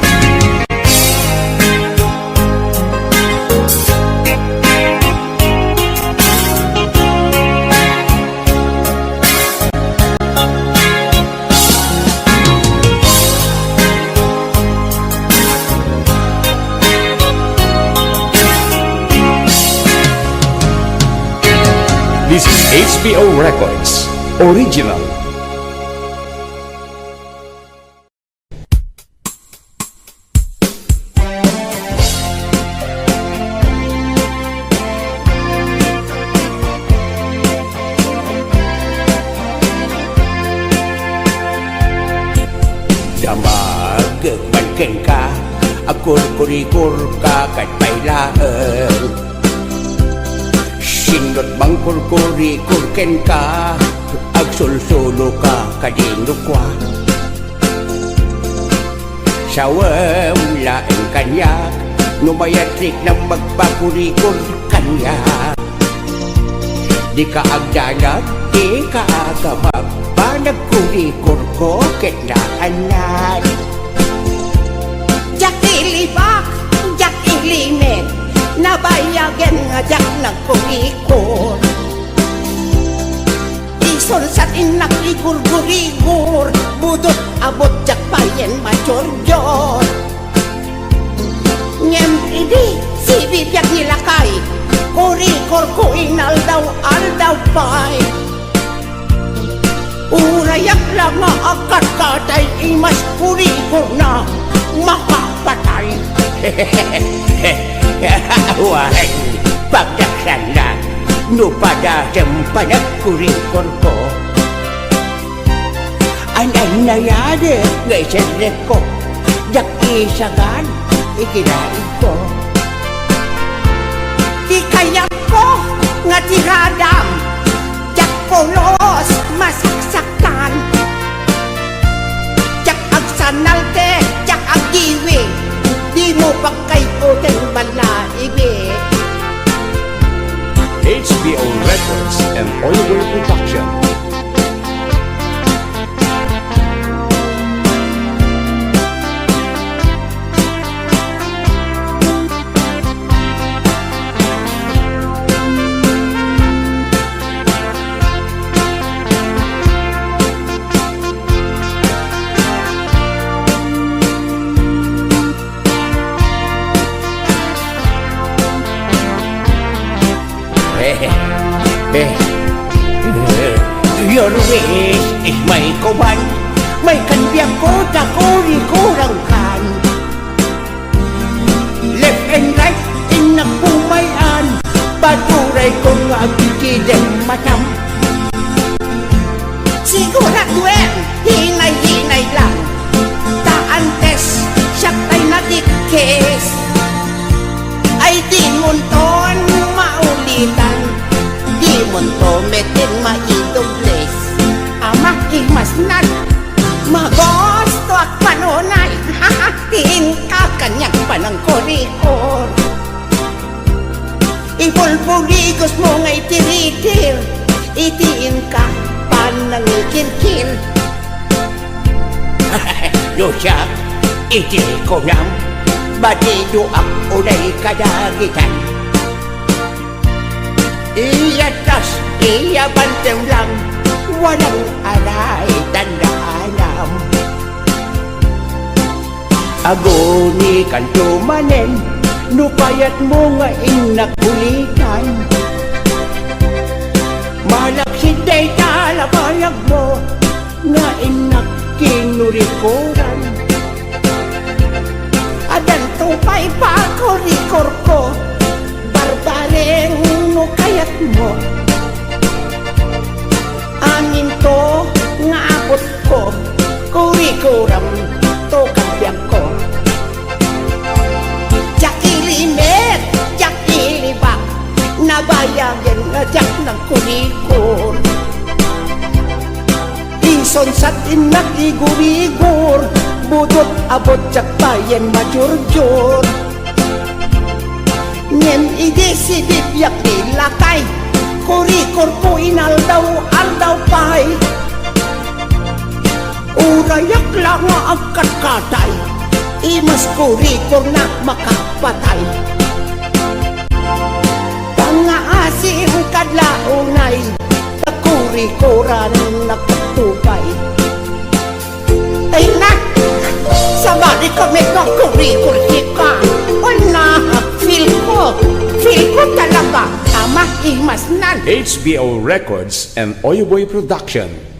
This is HBO Records Original. Damag malken ka, akur-kurikur ka kat pailaan. Sinot bang kurkuri-kurken ka, agsulsulo ka kadino kwa. Sawam laeng kanyak, numayatrik na magpakurikur kanyak. Di ka agdanag, di ka agamag, panagkurikur ko ketnaanan. Jak ilibak, jak ilimet, nabayagan nga jak nagkurikor. Ison sa inak igur-gurigur, budot abot jak payen major-jor. Ngem idi, sibit jak nilakay, kurikor ko inaldaw-aldaw pay. Urayak lang maakat katay, imas kurikor na makapatay. Wahai pagdaksana, no pada sempanak kurikor ko. Anay nayade ngay sedek ko, jak isagan ikinain ko. Di kaya ko nga tiradam, jak polos masaksakan. Jak agsanalte, jak agiwi, di mo bakay ko den balaibi. HBO Records and Oyoboy Production. Your wish is may kuban, may kanbiyak ko takuri-kurang kan. Left and right inapumayan, paturay ko nga agkideng matam. Siguraduen, hinay-hinay lang, taantes, siya tay natikis. Ay di munton maulitan, di munto metin maidobles. Ama imasnan, magosto at panunay, hahatiin ka kanyang panang korikor. Ipulpuligos mo nga'y tiritir, itiin ka panangikilkil. Lusa, iti ko nang batido ang unay kadagitan. Iyatas, iyabanteng lang, walang alay tandaalam. Agoni kan tumanen, nupayat mo nga inakulitan. Malaksinday talabayag mo, nga inakinurikoran. Adan tupay pa korikor ko, barbareng no kayat mo. Kuri-kuram to kabyang ko Jak ilimet, jak ilibak Nabayagin na jak ng kurikur Ison sa tinak igurigur Budot abot jak bayan majurjur Ngem ide si bibyak nilakay Kurikur ko inaldaw aldaw pay Urayak lang ang katay Imas kurikur na makapatay Pangaasim kadlaunay Kurikuran nakatubay Ay na! Sabali kami ng kurikur ka O na! Feel ko talaga Tama imas nan HBO Records and Oyoboy Production.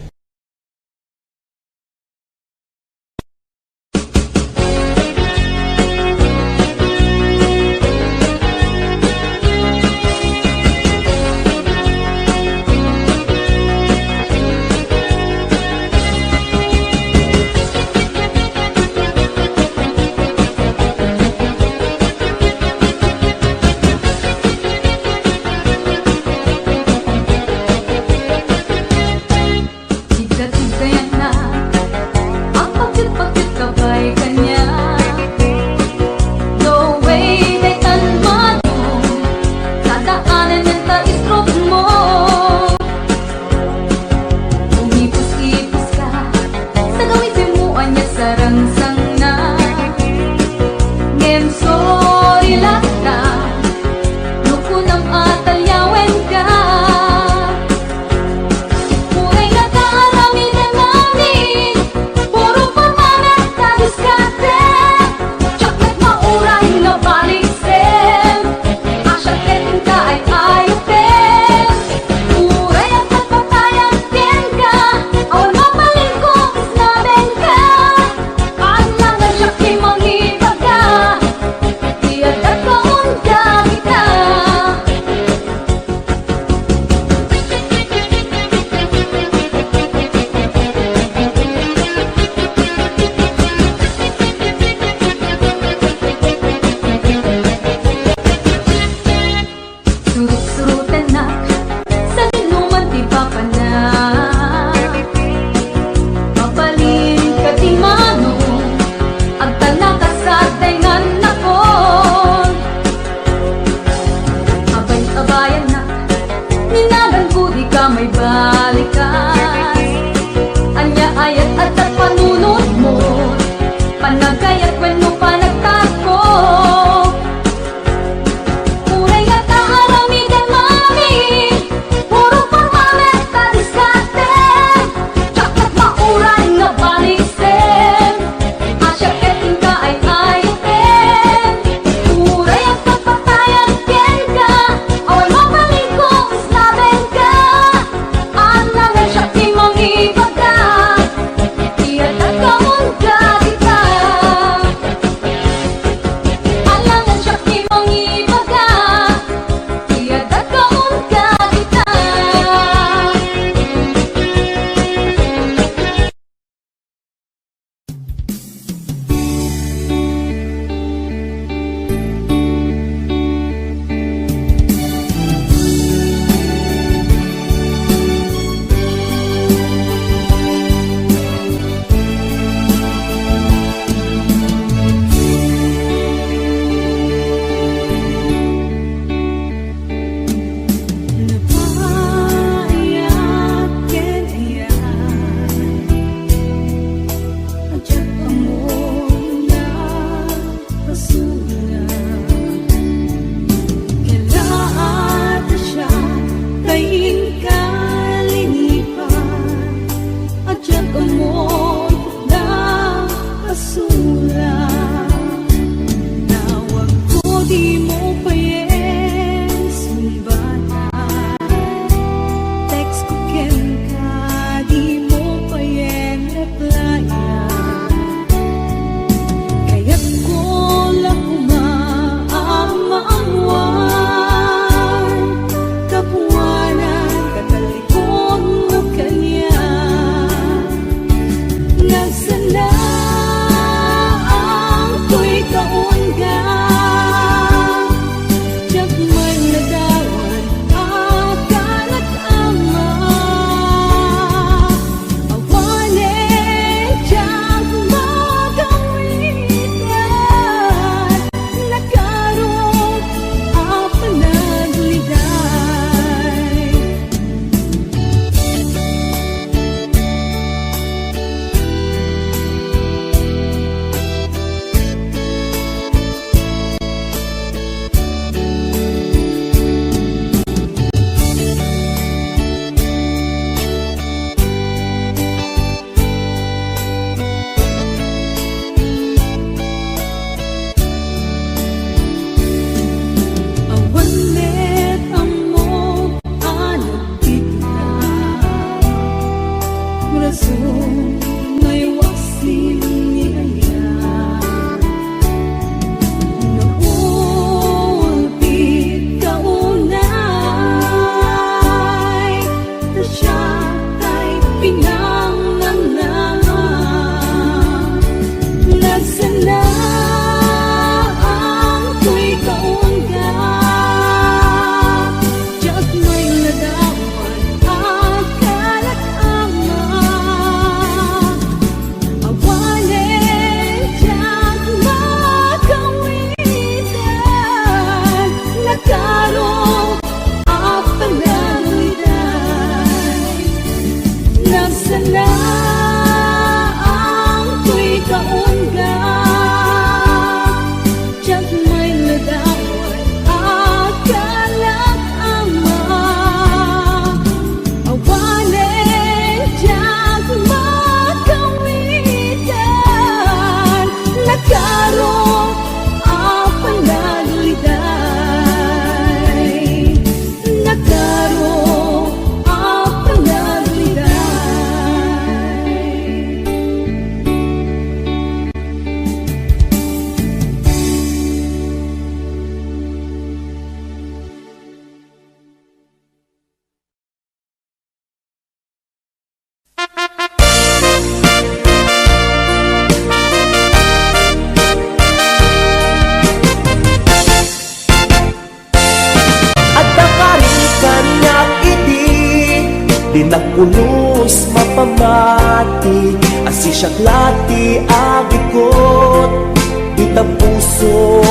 di nakulos mapamati, asi siya klati agikot, di tapuso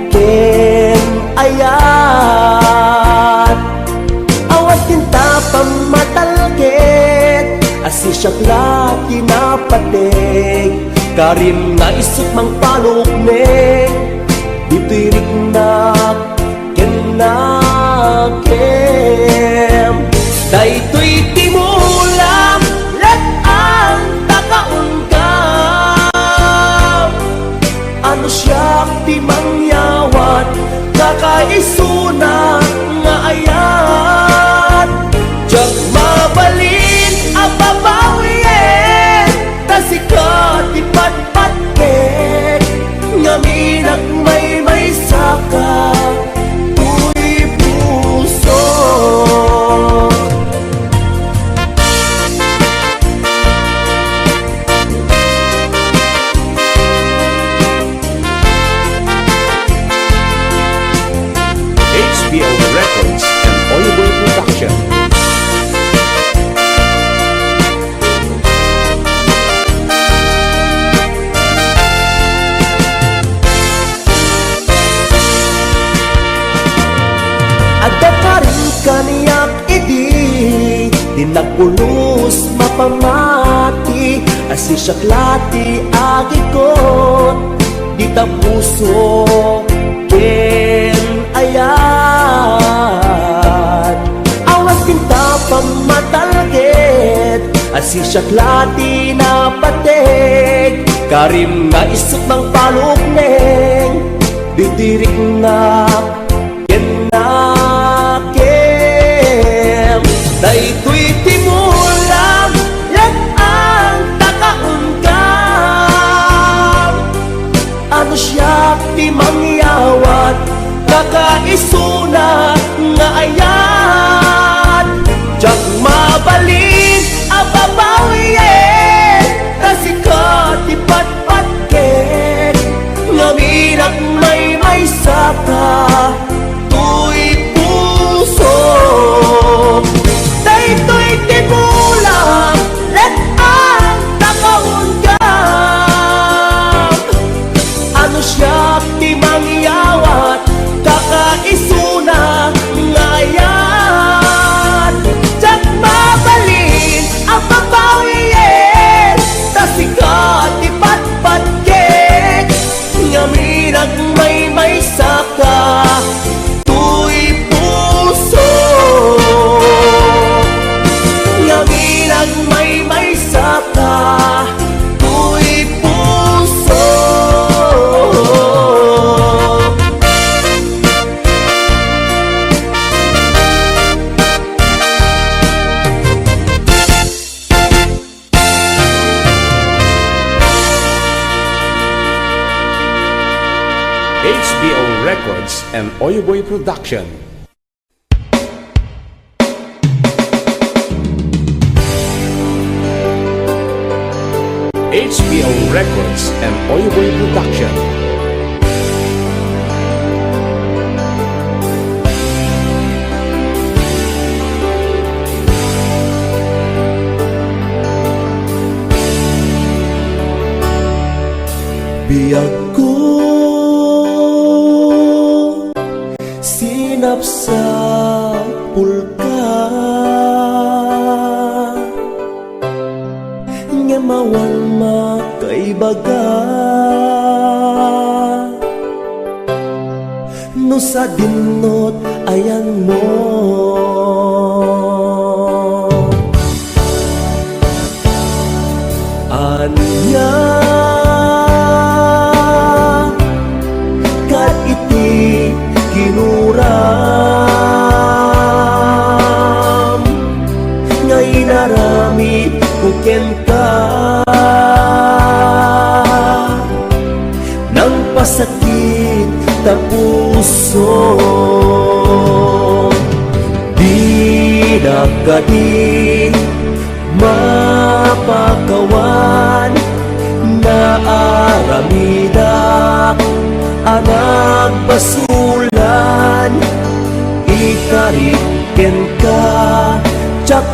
ken ayat. Awat tinta pamatalget, asi siya klati napatig, karim nga isut mang palukneng, di tirik na kenakem. Daytoy timulam, let ang takaungkam. Ano siya di mangyawat, kakaisuna nga ayat. Diyak mabalin ang babawin, tasikat ipatpatkek, ngaminag may saka, tuy puso. HBO Records and Oliver Production. Ada ka rin kaniyak idi, di nagpulos mapamati, asi siya klati agikot, di tapuso ken ayat. Awas tinta pamatalget, asi siya klati napatig, karim nga isut mang palukneng, di tirik na kenakem. Daytoy timulam, yan ang takaungkam. Ano siya di mangyawat, kakaisuna nga ayat. Diyak mabalin ang babawin, tasikat ipatpatkek, ngaminag may saka, tuy puso. Daytoy timulam, let ang takaungkam. Ano siya di mangyawat, kakaisuna nga ayat. Diyak mabalin ang babawin, tasikat ipatpatkek, ngaminag may saka, tuy puso. Ngaminag may saka, tuy puso. HBO Records and Oyoboy Production. HBO Records and Oyoboy Production. Biyag ko sinap sa pulka, nga mawal makaibaga, no sa dinot ayan mo. Anya kat iti kinuram, ngay naramit kuken ka, nang pasakit ta puso. Di nakadi mapakawan na aramidak anak basulan, ikariken ka, tsak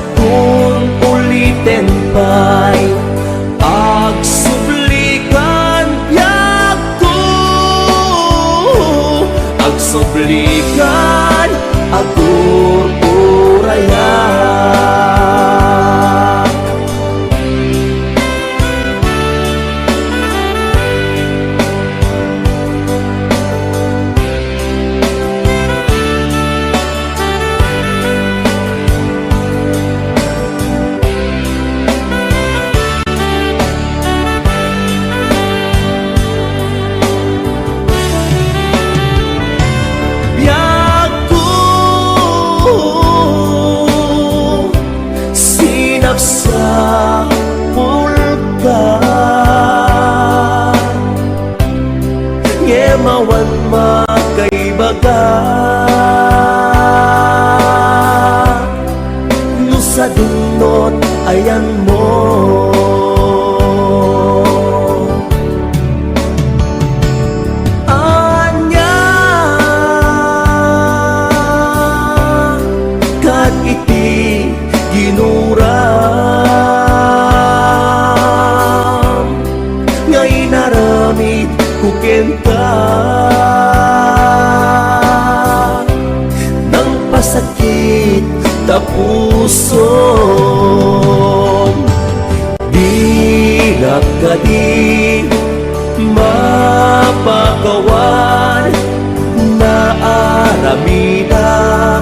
kukenta ng pasakit tapuson. Di na kadi mapagawan na aramida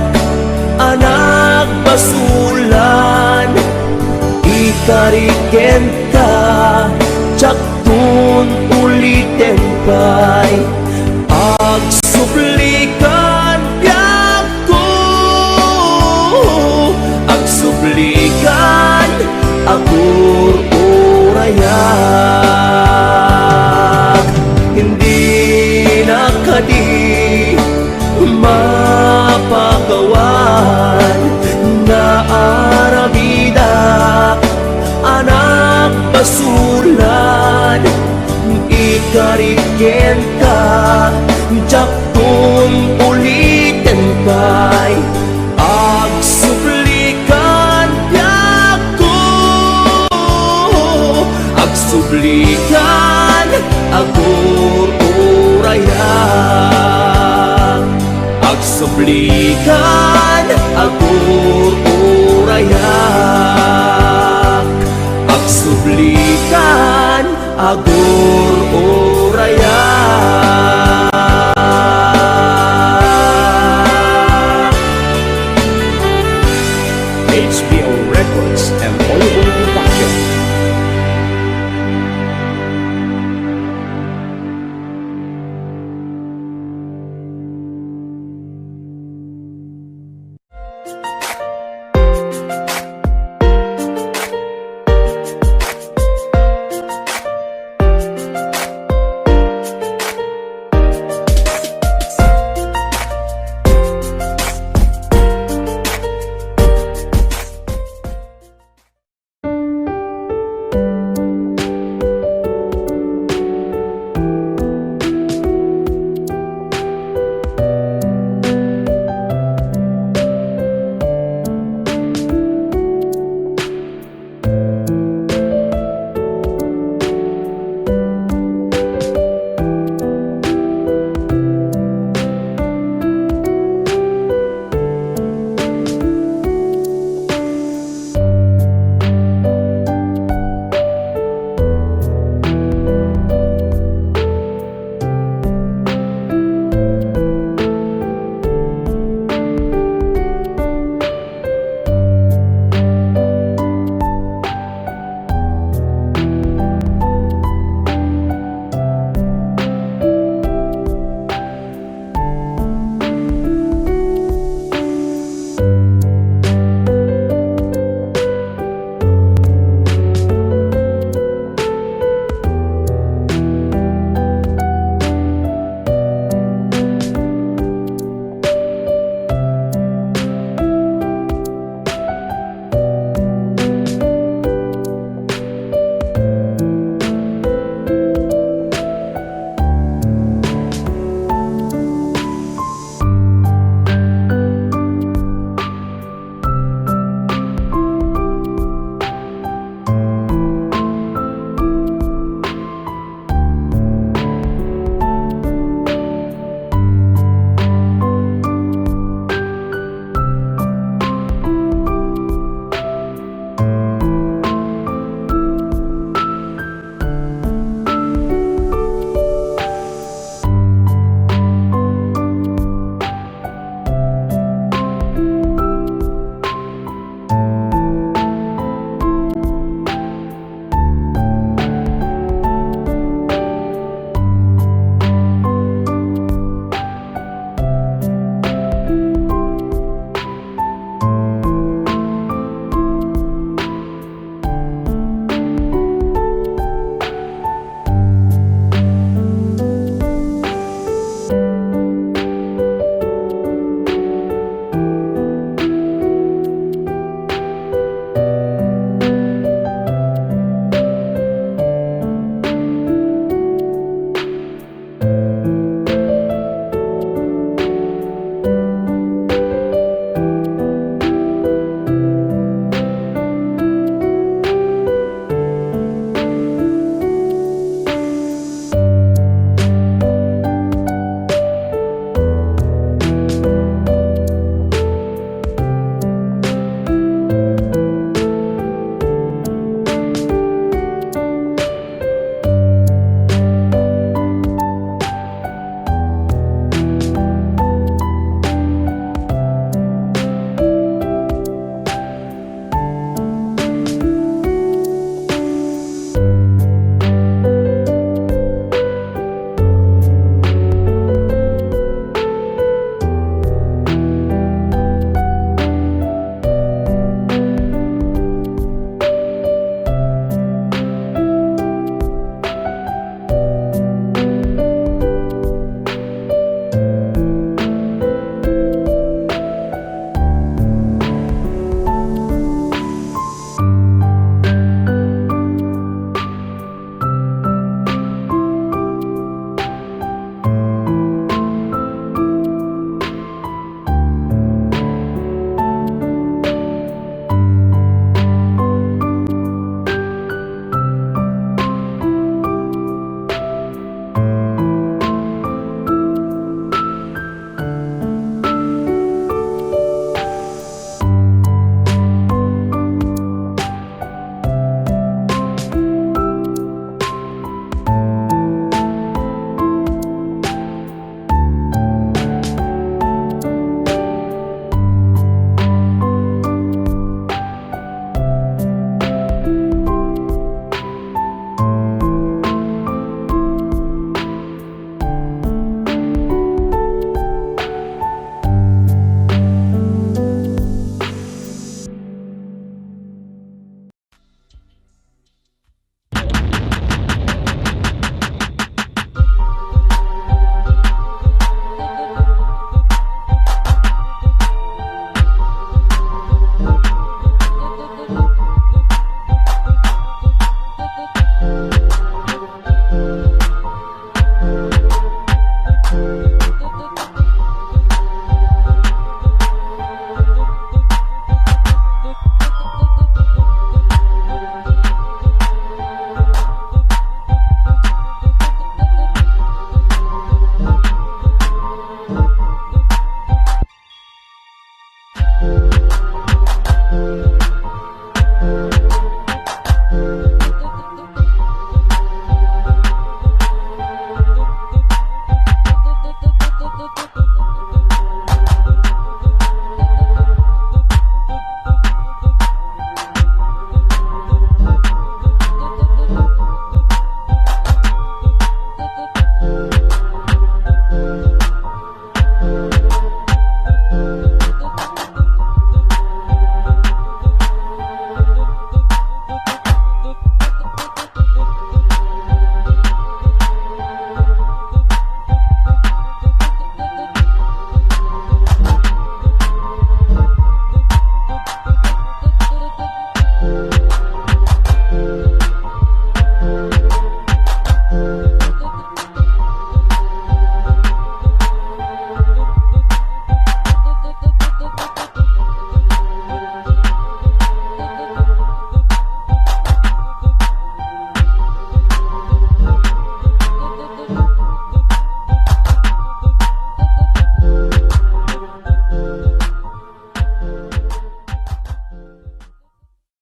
anak basulan ikariken ka tsaktun uliten kay agsublikan biyak ko agsublikan agur urayan hindi na kadi mapagawan na arabida anak basulan ikariken ka tsaktun ulitin kay agsublikan biyak ko agsublikan agur urayan agsublikan agur urayan agsublikan agur